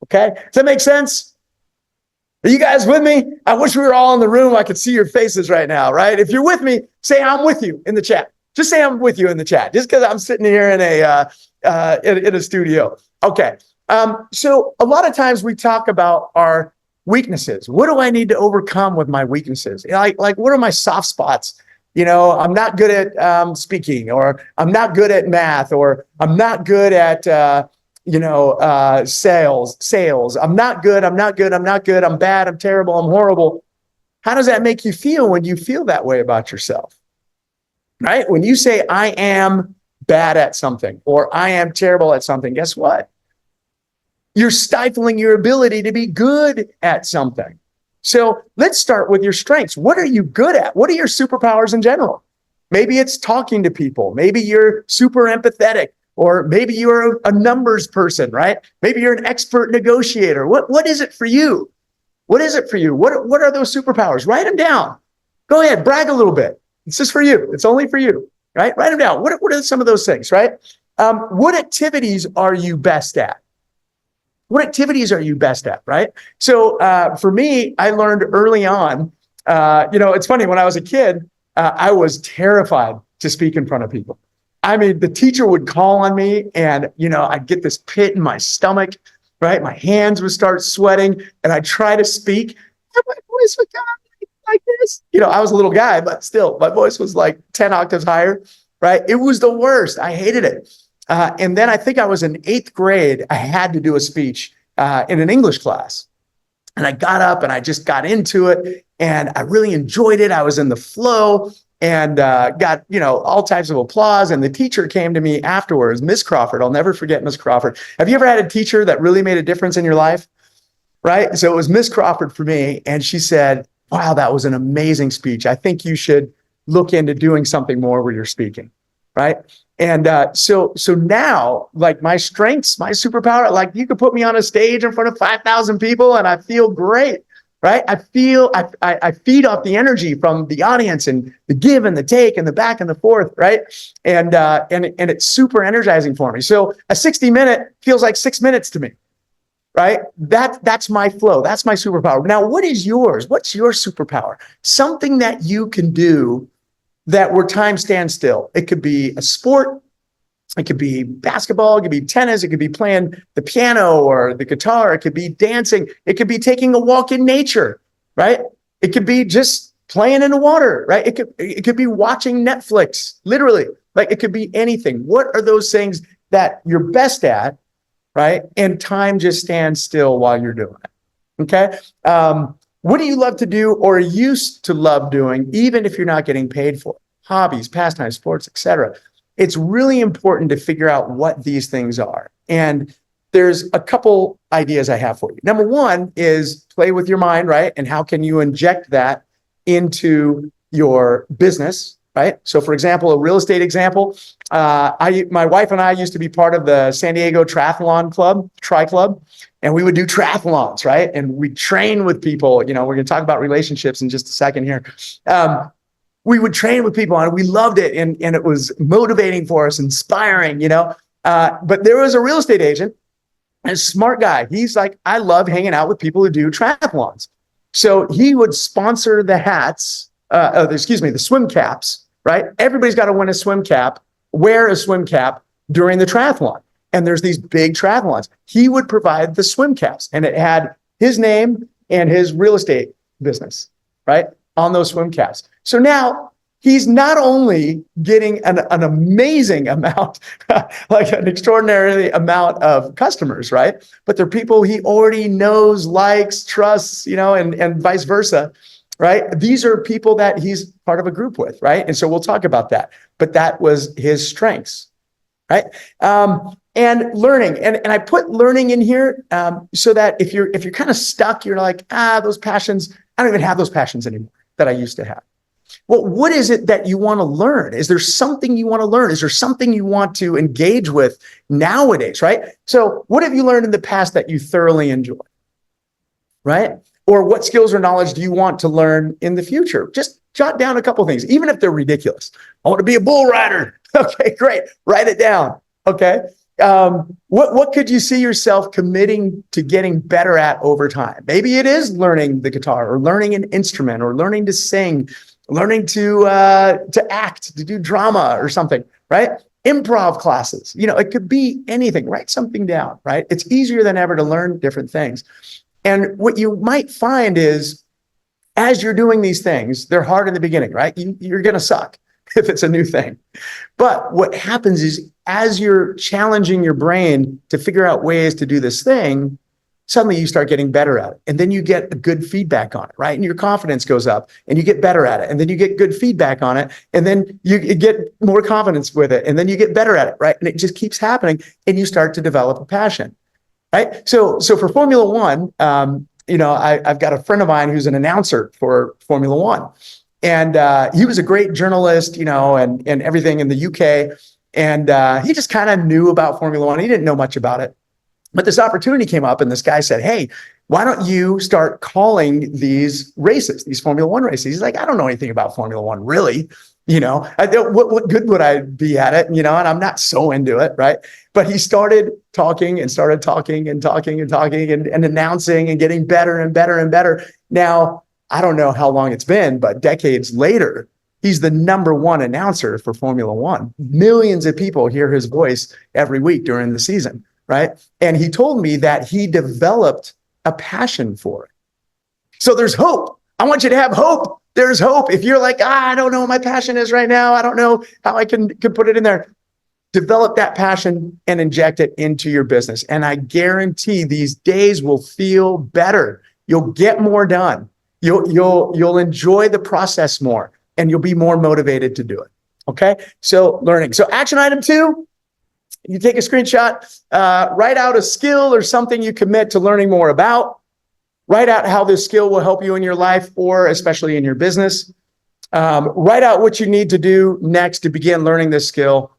Okay. Does that make sense? Are you guys with me? I wish we were all in the room. I could see your faces right now, right? If you're with me, say I'm with you in the chat. Just say I'm with you in the chat. Just because I'm sitting here in a studio. Okay. So a lot of times we talk about our weaknesses. What do I need to overcome with my weaknesses? Like what are my soft spots? You know, I'm not good at speaking, or I'm not good at math, or I'm not good at sales. I'm not good. I'm bad. I'm terrible. I'm horrible. How does that make you feel when you feel that way about yourself? Right? When you say, I am bad at something, or I am terrible at something, guess what? You're stifling your ability to be good at something. So let's start with your strengths. What are you good at? What are your superpowers in general? Maybe it's talking to people. Maybe you're super empathetic. Or maybe you're a numbers person, right? Maybe you're an expert negotiator. What is it for you? What is it for you? What are those superpowers? Write them down. Go ahead, brag a little bit. It's just for you. It's only for you, right? Write them down. What are some of those things, right? What activities are you best at? What activities are you best at, right? So for me, I learned early on, it's funny, when I was a kid, I was terrified to speak in front of people. I mean, the teacher would call on me and, I'd get this pit in my stomach, right? My hands would start sweating and I'd try to speak and my voice would come like this. I was a little guy, but still my voice was like 10 octaves higher, right? It was the worst. I hated it. And then I think I was in 8th grade. I had to do a speech in an English class. And I got up and I just got into it and I really enjoyed it. I was in the flow. And got, all types of applause. And the teacher came to me afterwards, Miss Crawford. I'll never forget Miss Crawford. Have you ever had a teacher that really made a difference in your life? Right? So it was Miss Crawford for me. And she said, wow, that was an amazing speech. I think you should look into doing something more where you're speaking. Right? And so now, like my strengths, my superpower, like you could put me on a stage in front of 5,000 people and I feel great. Right? I feed off the energy from the audience and the give and the take and the back and the forth. Right? And it's super energizing for me. So a 60-minute feels like 6 minutes to me. Right? That's my flow. That's my superpower. Now, what is yours? What's your superpower? Something that you can do that where time stands still. It could be a sport. It could be basketball, it could be tennis, it could be playing the piano or the guitar, it could be dancing, it could be taking a walk in nature, right? It could be just playing in the water, right? It could be watching Netflix, literally. Like it could be anything. What are those things that you're best at, right? And time just stands still while you're doing it. Okay. What do you love to do or used to love doing, even if you're not getting paid for it? Hobbies, pastimes, sports, etc. It's really important to figure out what these things are. And there's a couple ideas I have for you. Number one is play with your mind, right? And how can you inject that into your business, right? So for example, a real estate example, my wife and I used to be part of the San Diego Triathlon Club, Tri Club, and we would do triathlons, right? And we train with people. You know, we're going to talk about relationships in just a second here. We would train with people and we loved it. And it was motivating for us, inspiring, you know. But there was a real estate agent, a smart guy. He's like, I love hanging out with people who do triathlons. So he would sponsor the hats, the swim caps, right? Everybody's got to wear a swim cap during the triathlon. And there's these big triathlons. He would provide the swim caps and it had his name and his real estate business, right? On those swim caps. So now he's not only getting an amazing amount, like an extraordinary amount of customers, right? But they're people he already knows, likes, trusts, you know, and vice versa, right? These are people that he's part of a group with, right? And so we'll talk about that. But that was his strengths, right? And learning, and I put learning in here so that if you're kind of stuck, you're like, those passions, I don't even have those passions anymore that I used to have. Well, what is it that you want to learn? Is there something you want to learn? Is there something you want to engage with nowadays, right? So what have you learned in the past that you thoroughly enjoy, right? Or what skills or knowledge do you want to learn in the future? Just jot down a couple of things, even if they're ridiculous. I want to be a bull rider. Okay, great. Write it down. Okay. What could you see yourself committing to getting better at over time? Maybe it is learning the guitar or learning an instrument or learning to sing, learning to act, to do drama or something, right? Improv classes, you know, it could be anything. Write something down, right? It's easier than ever to learn different things. And what you might find is as you're doing these things, they're hard in the beginning, right? You're going to suck if it's a new thing. But what happens is as you're challenging your brain to figure out ways to do this thing, suddenly you start getting better at it. And then you get a good feedback on it, right? And your confidence goes up and you get better at it. And then you get good feedback on it. And then you get more confidence with it. And then you get better at it, right? And it just keeps happening. And you start to develop a passion, right? So for Formula One, you know, I've got a friend of mine who's an announcer for Formula One. And he was a great journalist, you know, and everything in the UK. And he just kind of knew about Formula One. He didn't know much about it. But this opportunity came up and this guy said, hey, why don't you start calling these races, these Formula One races? He's like, I don't know anything about Formula One, really. You know, what good would I be at it? You know, and I'm not so into it, right? But he started talking and announcing and getting better and better and better. Now, I don't know how long it's been, but decades later, he's the number one announcer for Formula One. Millions of people hear his voice every week during the season, right? And he told me that he developed a passion for it. So there's hope. I want you to have hope. There's hope. If you're like, I don't know what my passion is right now. I don't know how I can put it in there. Develop that passion and inject it into your business. And I guarantee these days will feel better. You'll get more done. You'll enjoy the process more and you'll be more motivated to do it. Okay. So learning. So action item 2, you take a screenshot, write out a skill or something you commit to learning more about. Write out how this skill will help you in your life or especially in your business. Write out what you need to do next to begin learning this skill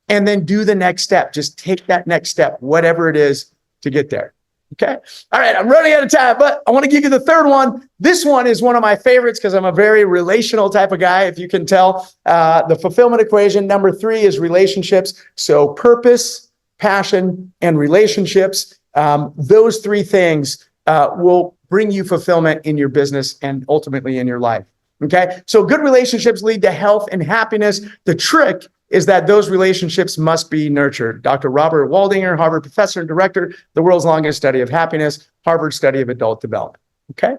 and then do the next step. Just take that next step, whatever it is to get there. Okay. All right. I'm running out of time, but I want to give you the third one. This one is one of my favorites because I'm a very relational type of guy. If you can tell, the fulfillment equation, number 3 is relationships. So purpose, passion, and relationships. Those 3 things will bring you fulfillment in your business and ultimately in your life. Okay. So good relationships lead to health and happiness. The trick is that those relationships must be nurtured. Dr. Robert Waldinger, Harvard professor and director, the world's longest study of happiness, Harvard study of adult development. Okay.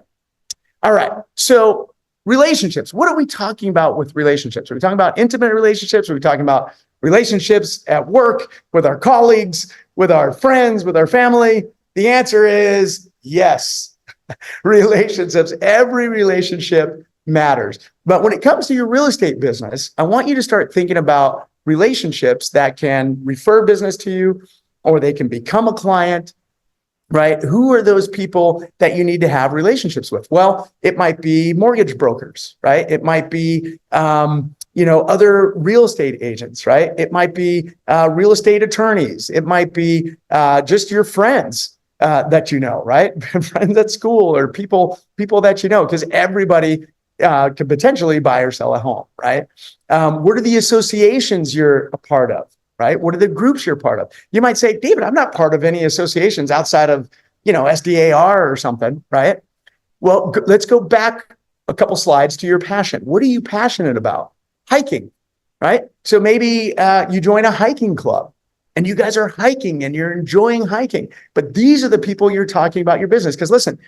All right. So relationships, what are we talking about with relationships? Are we talking about intimate relationships? Are we talking about relationships at work, with our colleagues, with our friends, with our family? The answer is yes. Relationships, every relationship matters. But when it comes to your real estate business, I want you to start thinking about relationships that can refer business to you, or they can become a client, right? Who are those people that you need to have relationships with? Well, it might be mortgage brokers, right? It might be, other real estate agents, right? It might be real estate attorneys. It might be just your friends that you know, right? Friends at school, or people that you know, because everybody could potentially buy or sell a home, right? What are the associations you're a part of, right? What are the groups you're part of? You might say, David, I'm not part of any associations outside of, SDAR or something, right? Well, let's go back a couple slides to your passion. What are you passionate about? Hiking, right? So maybe you join a hiking club and you guys are hiking and you're enjoying hiking. But these are the people you're talking about your business. Because listen,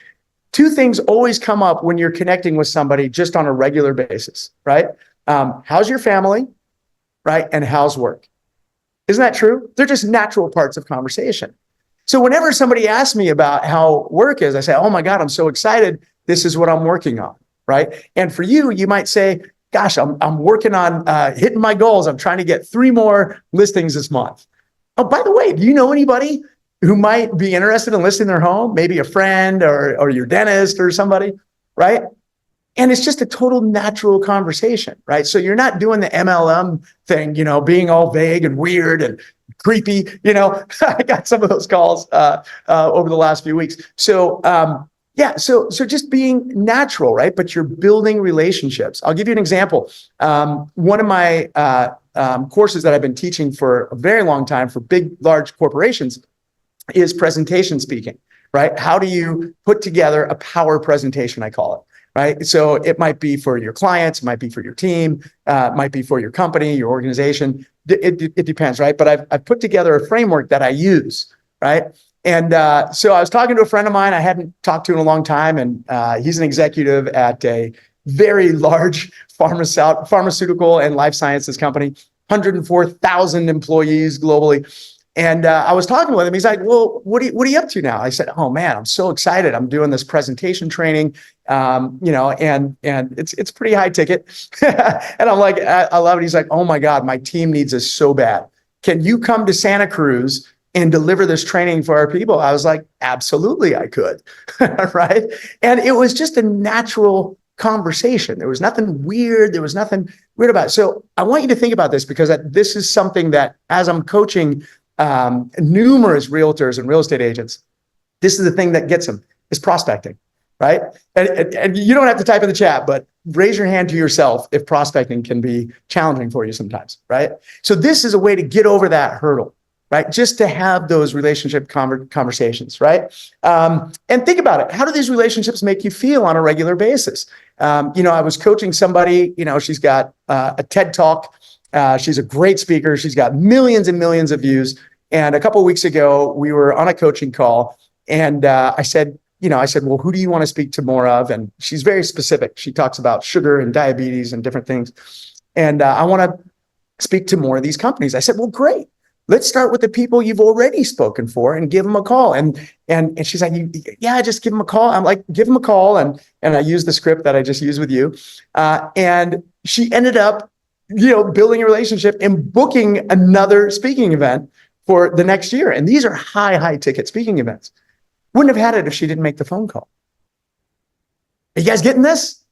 two things always come up when you're connecting with somebody just on a regular basis, right? How's your family, right? And how's work? Isn't that true? They're just natural parts of conversation. So whenever somebody asks me about how work is, I say, oh my God, I'm so excited. This is what I'm working on, right? And for you, you might say, gosh, I'm working on hitting my goals. I'm trying to get 3 more listings this month. Oh, by the way, do you know anybody who might be interested in listing their home? Maybe a friend or your dentist or somebody, right? And it's just a total natural conversation, right? So you're not doing the MLM thing, being all vague and weird and creepy. I got some of those calls over the last few weeks. So so just being natural, right? But you're building relationships. I'll give you an example. One of my courses that I've been teaching for a very long time for big, large corporations is presentation speaking, right? How do you put together a power presentation, I call it, right? So it might be for your clients, it might be for your team, it might be for your company, your organization. It depends, right? But I've put together a framework that I use, right? And so I was talking to a friend of mine I hadn't talked to in a long time, and he's an executive at a very large pharmaceutical and life sciences company, 104,000 employees globally. And I was talking with him. He's like, well, what are you up to now? I said, oh man, I'm so excited. I'm doing this presentation training, and it's pretty high ticket. And I'm like, I love it. He's like, oh my God, my team needs this so bad. Can you come to Santa Cruz and deliver this training for our people? I was like, absolutely, I could. Right. And it was just a natural conversation. There was nothing weird. There was nothing weird about it. So I want you to think about this, because this is something that, as I'm coaching numerous realtors and real estate agents, this is the thing that gets them, is prospecting, right? And you don't have to type in the chat, but raise your hand to yourself if prospecting can be challenging for you sometimes, right? So this is a way to get over that hurdle, right? Just to have those relationship conversations, right? And think about it. How do these relationships make you feel on a regular basis? I was coaching somebody, she's got a TED Talk. She's a great speaker. She's got millions and millions of views. And a couple of weeks ago, we were on a coaching call, and I said, well, who do you want to speak to more of? And she's very specific. She talks about sugar and diabetes and different things. And I want to speak to more of these companies. I said, well, great. Let's start with the people you've already spoken for and give them a call. And she's like, yeah, just give them a call. I'm like, give them a call. And I used the script that I just used with you. And she ended up, building a relationship and booking another speaking event for the next year. And these are high ticket speaking events. Wouldn't have had it if she didn't make the phone call. Are you guys getting this?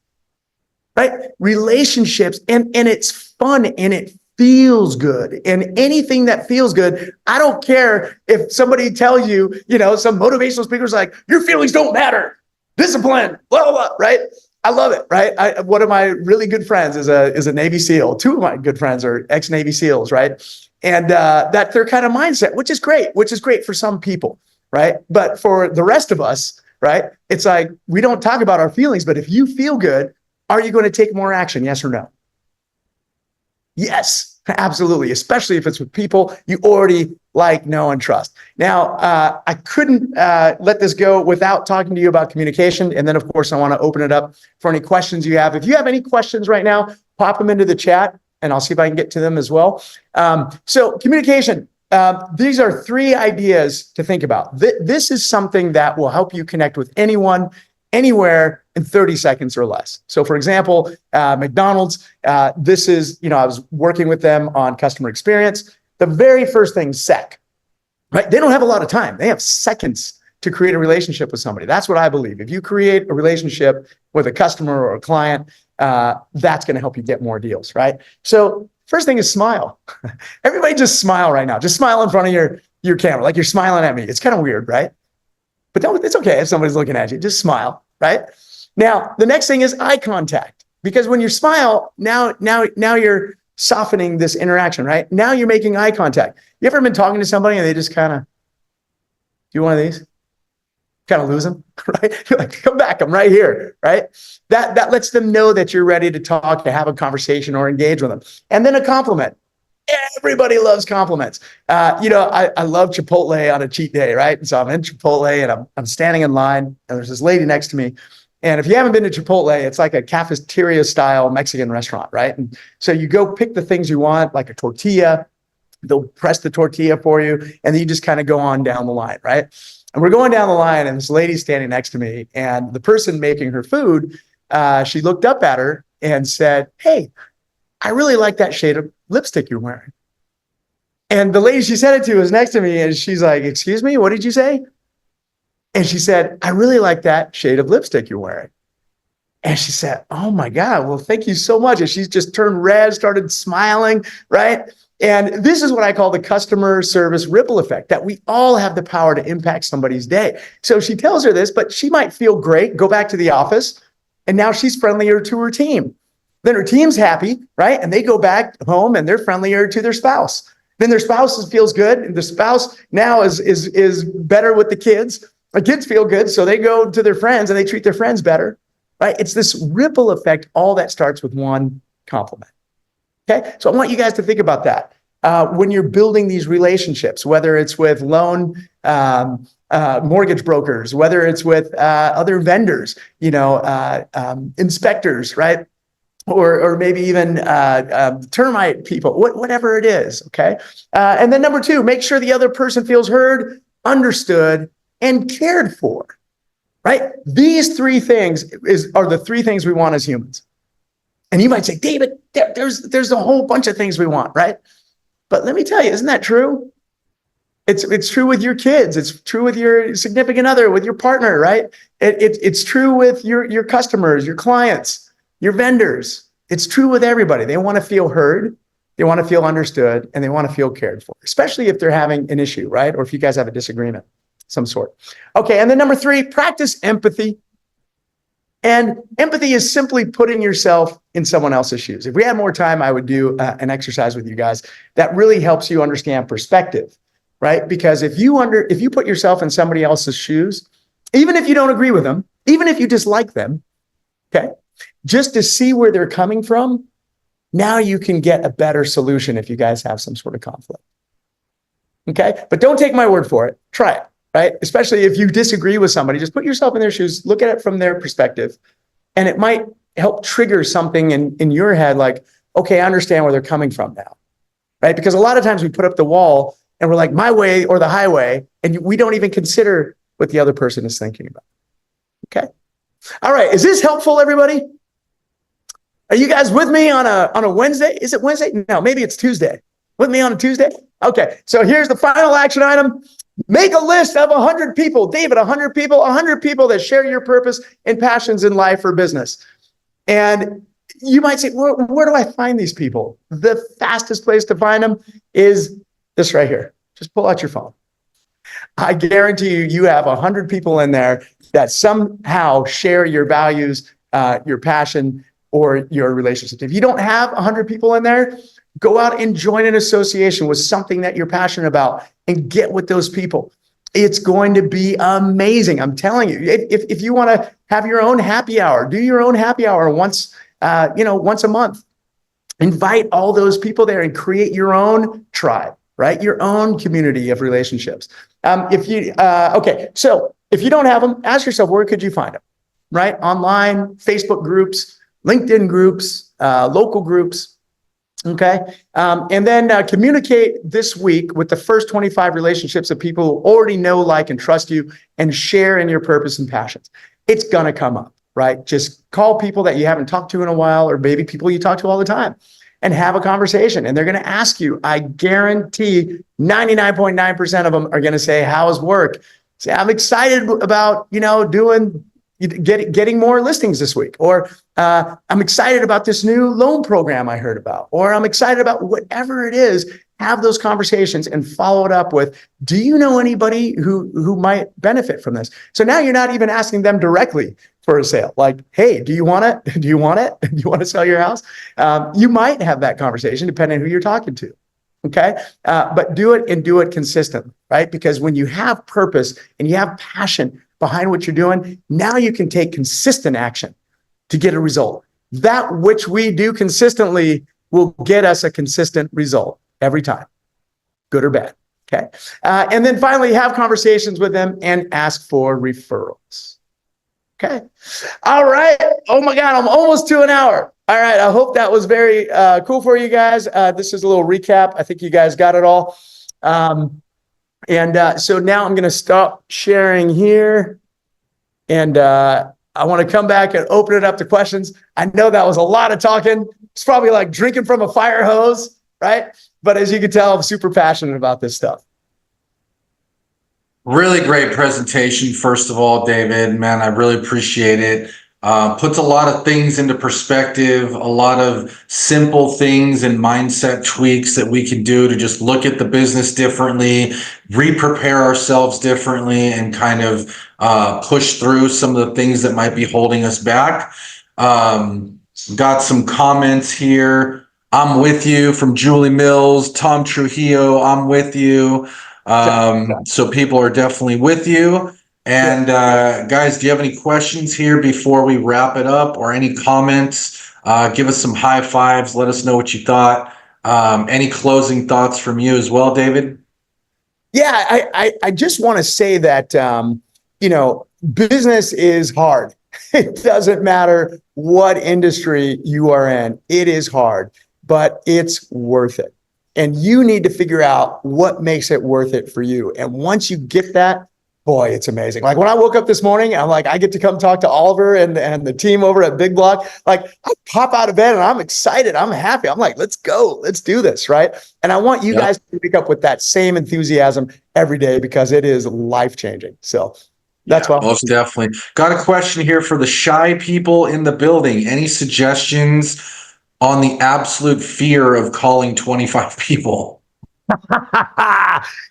Right? Relationships, and it's fun and it feels good. And anything that feels good, I don't care if somebody tells you, some motivational speaker's like, your feelings don't matter. Discipline, blah, blah, blah, right? I love it, right? One of my really good friends is a Navy SEAL. 2 of my good friends are ex-Navy SEALs, right? And that's their kind of mindset, which is great for some people, right? But for the rest of us, right? It's like, we don't talk about our feelings, but if you feel good, are you going to take more action? Yes or no? Yes. Absolutely, especially if it's with people you already like, know, and trust. Now, I couldn't let this go without talking to you about communication. And then, of course, I want to open it up for any questions you have. If you have any questions right now, pop them into the chat, and I'll see if I can get to them as well. So communication, these are 3 ideas to think about. This is something that will help you connect with anyone, anywhere in 30 seconds or less. So for example, McDonald's, this is, I was working with them on customer experience. The very first thing, sec, right? They don't have a lot of time. They have seconds to create a relationship with somebody. That's what I believe. If you create a relationship with a customer or a client, that's going to help you get more deals, right? So first thing is smile. Everybody just smile right now. Just smile in front of your camera, like you're smiling at me. It's kind of weird, right? But it's okay if somebody's looking at you. Just smile, right? Now, the next thing is eye contact. Because when you smile, now you're softening this interaction, right? Now you're making eye contact. You ever been talking to somebody and they just kind of do one of these? Kind of lose them, right? You're like, come back, I'm right here, right? That lets them know that you're ready to talk, to have a conversation or engage with them. And then a compliment. Everybody loves compliments. I love Chipotle on a cheat day, right? And so I'm in Chipotle and I'm standing in line and there's this lady next to me. And if you haven't been to Chipotle, it's like a cafeteria style Mexican restaurant, right? And so you go pick the things you want, like a tortilla, they'll press the tortilla for you. And then you just kind of go on down the line, right? And we're going down the line and this lady's standing next to me and the person making her food, she looked up at her and said, "Hey, I really like that shade of lipstick you're wearing." And the lady she said it to was next to me and she's like, "Excuse me, what did you say?" And she said, "I really like that shade of lipstick you're wearing." And she said, "Oh my God, well, thank you so much." And she's just turned red, started smiling, right? And this is what I call the customer service ripple effect, that we all have the power to impact somebody's day. So she tells her this, but she might feel great, go back to the office, and now she's friendlier to her team. Then her team's happy, right? And they go back home and they're friendlier to their spouse. Then their spouse feels good. And the spouse now is better with the kids. The kids feel good, so they go to their friends and they treat their friends better, right? It's this ripple effect, all that starts with one compliment. Okay, so I want you guys to think about that when you're building these relationships, whether it's with loan mortgage brokers, whether it's with other vendors, inspectors, right? Or maybe even termite people, whatever it is, okay? And then number 2, make sure the other person feels heard, understood, and cared for, right? These 3 things are the 3 things we want as humans. And you might say, "David, there's a whole bunch of things we want," right? But let me tell you, isn't that true? It's true with your kids. It's true with your significant other, with your partner, right? It's true with your customers, your clients, your vendors. It's true with everybody. They want to feel heard, they want to feel understood, and they want to feel cared for, especially if they're having an issue, right? Or if you guys have a disagreement of some sort. Okay, and then number 3, practice empathy. And empathy is simply putting yourself in someone else's shoes. If we had more time, I would do an exercise with you guys that really helps you understand perspective, right? Because if you put yourself in somebody else's shoes, even if you don't agree with them, even if you dislike them, okay, just to see where they're coming from, now you can get a better solution if you guys have some sort of conflict. Okay, but don't take my word for it. Try it. Right? Especially if you disagree with somebody, just put yourself in their shoes, look at it from their perspective, and it might help trigger something in your head like, okay, I understand where they're coming from now, right? Because a lot of times we put up the wall and we're like, my way or the highway, and we don't even consider what the other person is thinking about. Okay? All right, is this helpful, everybody? Are you guys with me on a Wednesday? Is it Wednesday? No, maybe it's Tuesday. With me on a Tuesday? Okay, so here's the final action item. Make a list of 100 people. David, 100 people that share your purpose and passions in life or business. And you might say, where do I find these people? The fastest place to find them is this right here. Just pull out your phone. I guarantee you have 100 people in there that somehow share your values, your passion, or your relationship. If you don't have 100 people in there, go out and join an association with something that you're passionate about and get with those people. It's going to be amazing. I'm telling you, if you want to have your own happy hour, do your own happy hour once a month. Invite all those people there and create your own tribe, right? Your own community of relationships. So if you don't have them, ask yourself, where could you find them, right? Online, Facebook groups, LinkedIn groups, local groups. Okay. And then communicate this week with the first 25 relationships of people who already know, like, and trust you and share in your purpose and passions. It's going to come up, right? Just call people that you haven't talked to in a while, or maybe people you talk to all the time, and have a conversation. And they're going to ask you, I guarantee 99.9% of them are going to say, how's work? Say, I'm excited about, getting more listings this week, or I'm excited about this new loan program I heard about, or I'm excited about whatever it is. Have those conversations and follow it up with, do you know anybody who might benefit from this? So now you're not even asking them directly for a sale. Like, hey, do you want it? Do you want it? Do you want to sell your house? You might have that conversation depending on who you're talking to. Okay. But do it, and do it consistently, right? Because when you have purpose and you have passion behind what you're doing, now you can take consistent action to get a result. That which we do consistently will get us a consistent result every time, good or bad. Okay. And then finally, have conversations with them and ask for referrals. Okay. All right. Oh my God, I'm almost to an hour. All right. I hope that was very cool for you guys. This is a little recap. I think you guys got it all. So now I'm going to stop sharing here. And I want to come back and open it up to questions. I know that was a lot of talking. It's probably like drinking from a fire hose, right? But as you can tell, I'm super passionate about this stuff. Really great presentation, first of all, David. Man, I really appreciate it. Puts a lot of things into perspective, a lot of simple things and mindset tweaks that we can do to just look at the business differently, re-prepare ourselves differently, and kind of push through some of the things that might be holding us back. Got some comments here. I'm with you from Julie Mills, Tom Trujillo. I'm with you. So people are definitely with you. And guys, do you have any questions here before we wrap it up, or any comments? Give us some high fives. Let us know what you thought. Any closing thoughts from you as well, David? Yeah, I just want to say that, business is hard. It doesn't matter what industry you are in. It is hard, but it's worth it. And you need to figure out what makes it worth it for you. And once you get that, boy, it's amazing. Like when I woke up this morning, I'm like, I get to come talk to Oliver and the team over at Big Block. Like I pop out of bed and I'm excited. I'm happy. I'm like, let's go. Let's do this. Right. And I want you guys to pick up with that same enthusiasm every day, because it is life-changing. So that's why. Most definitely. Got a question here for the shy people in the building. Any suggestions on the absolute fear of calling 25 people?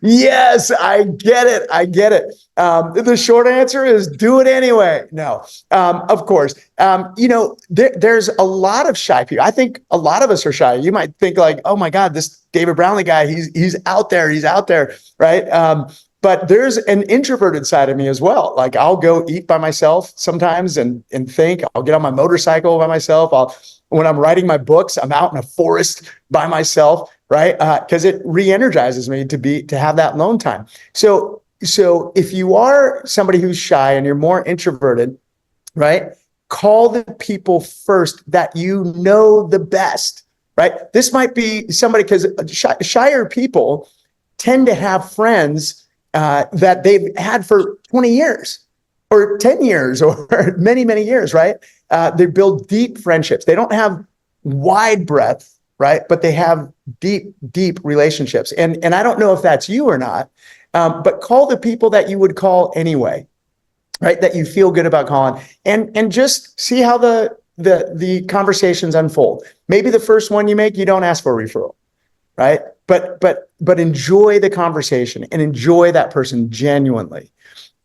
Yes, I get it. I get it. The short answer is do it anyway. No, of course. There's a lot of shy people. I think a lot of us are shy. You might think like, oh my God, this David Brownlee guy, he's out there. He's out there, right? But there's an introverted side of me as well. Like I'll go eat by myself sometimes and think. I'll get on my motorcycle by myself. When I'm writing my books, I'm out in a forest by myself, right? Because it re-energizes me to have that alone time. So if you are somebody who's shy and you're more introverted, right? Call the people first that you know the best, right? This might be somebody, because shyer people tend to have friends that they've had for 20 years or 10 years or many, many years, right? They build deep friendships. They don't have wide breadth, right? But they have deep, deep relationships. And I don't know if that's you or not, but call the people that you would call anyway, right? That you feel good about calling, and just see how the conversations unfold. Maybe the first one you make, you don't ask for a referral, right? But enjoy the conversation and enjoy that person genuinely.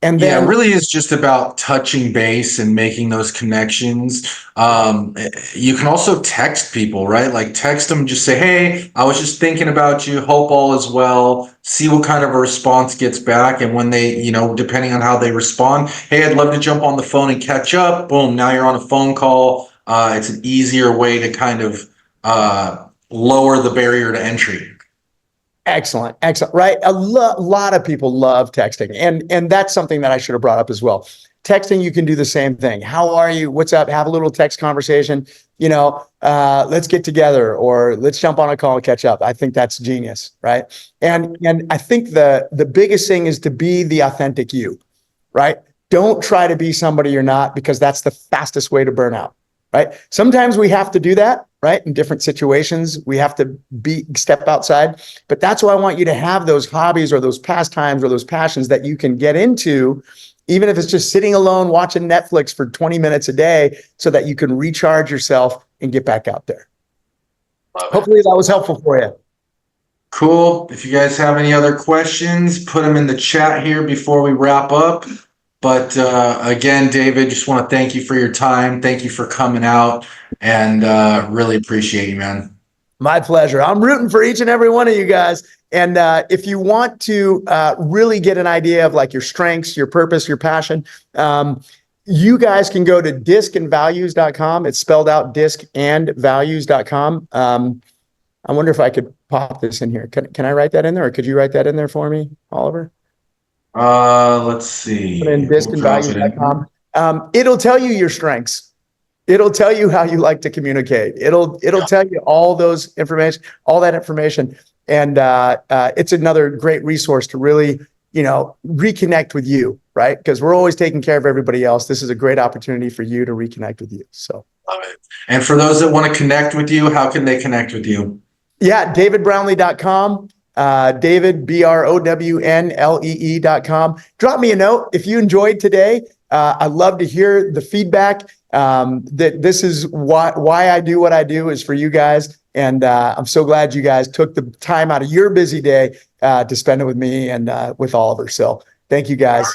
And then, it really is just about touching base and making those connections. You can also text people, right? Like text them, just say, hey, I was just thinking about you. Hope all is well. See what kind of a response gets back. And when they, depending on how they respond, hey, I'd love to jump on the phone and catch up. Boom, now you're on a phone call. It's an easier way to kind of lower the barrier to entry. Excellent. Excellent. Right. A lot of people love texting. And that's something that I should have brought up as well. Texting, you can do the same thing. How are you? What's up? Have a little text conversation. Let's get together, or let's jump on a call and catch up. I think that's genius. Right. And I think the biggest thing is to be the authentic you. Right. Don't try to be somebody you're not, because that's the fastest way to burn out. Right. Sometimes we have to do that. Right. In different situations, we have to step outside. But that's why I want you to have those hobbies or those pastimes or those passions that you can get into, even if it's just sitting alone watching Netflix for 20 minutes a day, so that you can recharge yourself and get back out there. Hopefully that was helpful for you. Cool. If you guys have any other questions, put them in the chat here before we wrap up. But again, David, just want to thank you for your time. Thank you for coming out, and really appreciate you, man. My pleasure. I'm rooting for each and every one of you guys. And if you want to really get an idea of like your strengths, your purpose, your passion, you guys can go to discandvalues.com. It's spelled out discandvalues.com. I wonder if I could pop this in here. Can I write that in there, or could you write that in there for me, Oliver? Let's see. Put in discandvalues.com. It'll tell you your strengths. It'll tell you how you like to communicate. It'll tell you all that information. And it's another great resource to really, reconnect with you, right? Because we're always taking care of everybody else. This is a great opportunity for you to reconnect with you. So, love it. And for those that want to connect with you, how can they connect with you? Yeah, davidbrownlee.com. David, BROWNLEE.com. Drop me a note if you enjoyed today. I'd love to hear the feedback. That this is why I do what I do, is for you guys. And I'm so glad you guys took the time out of your busy day to spend it with me and with Oliver. So thank you guys.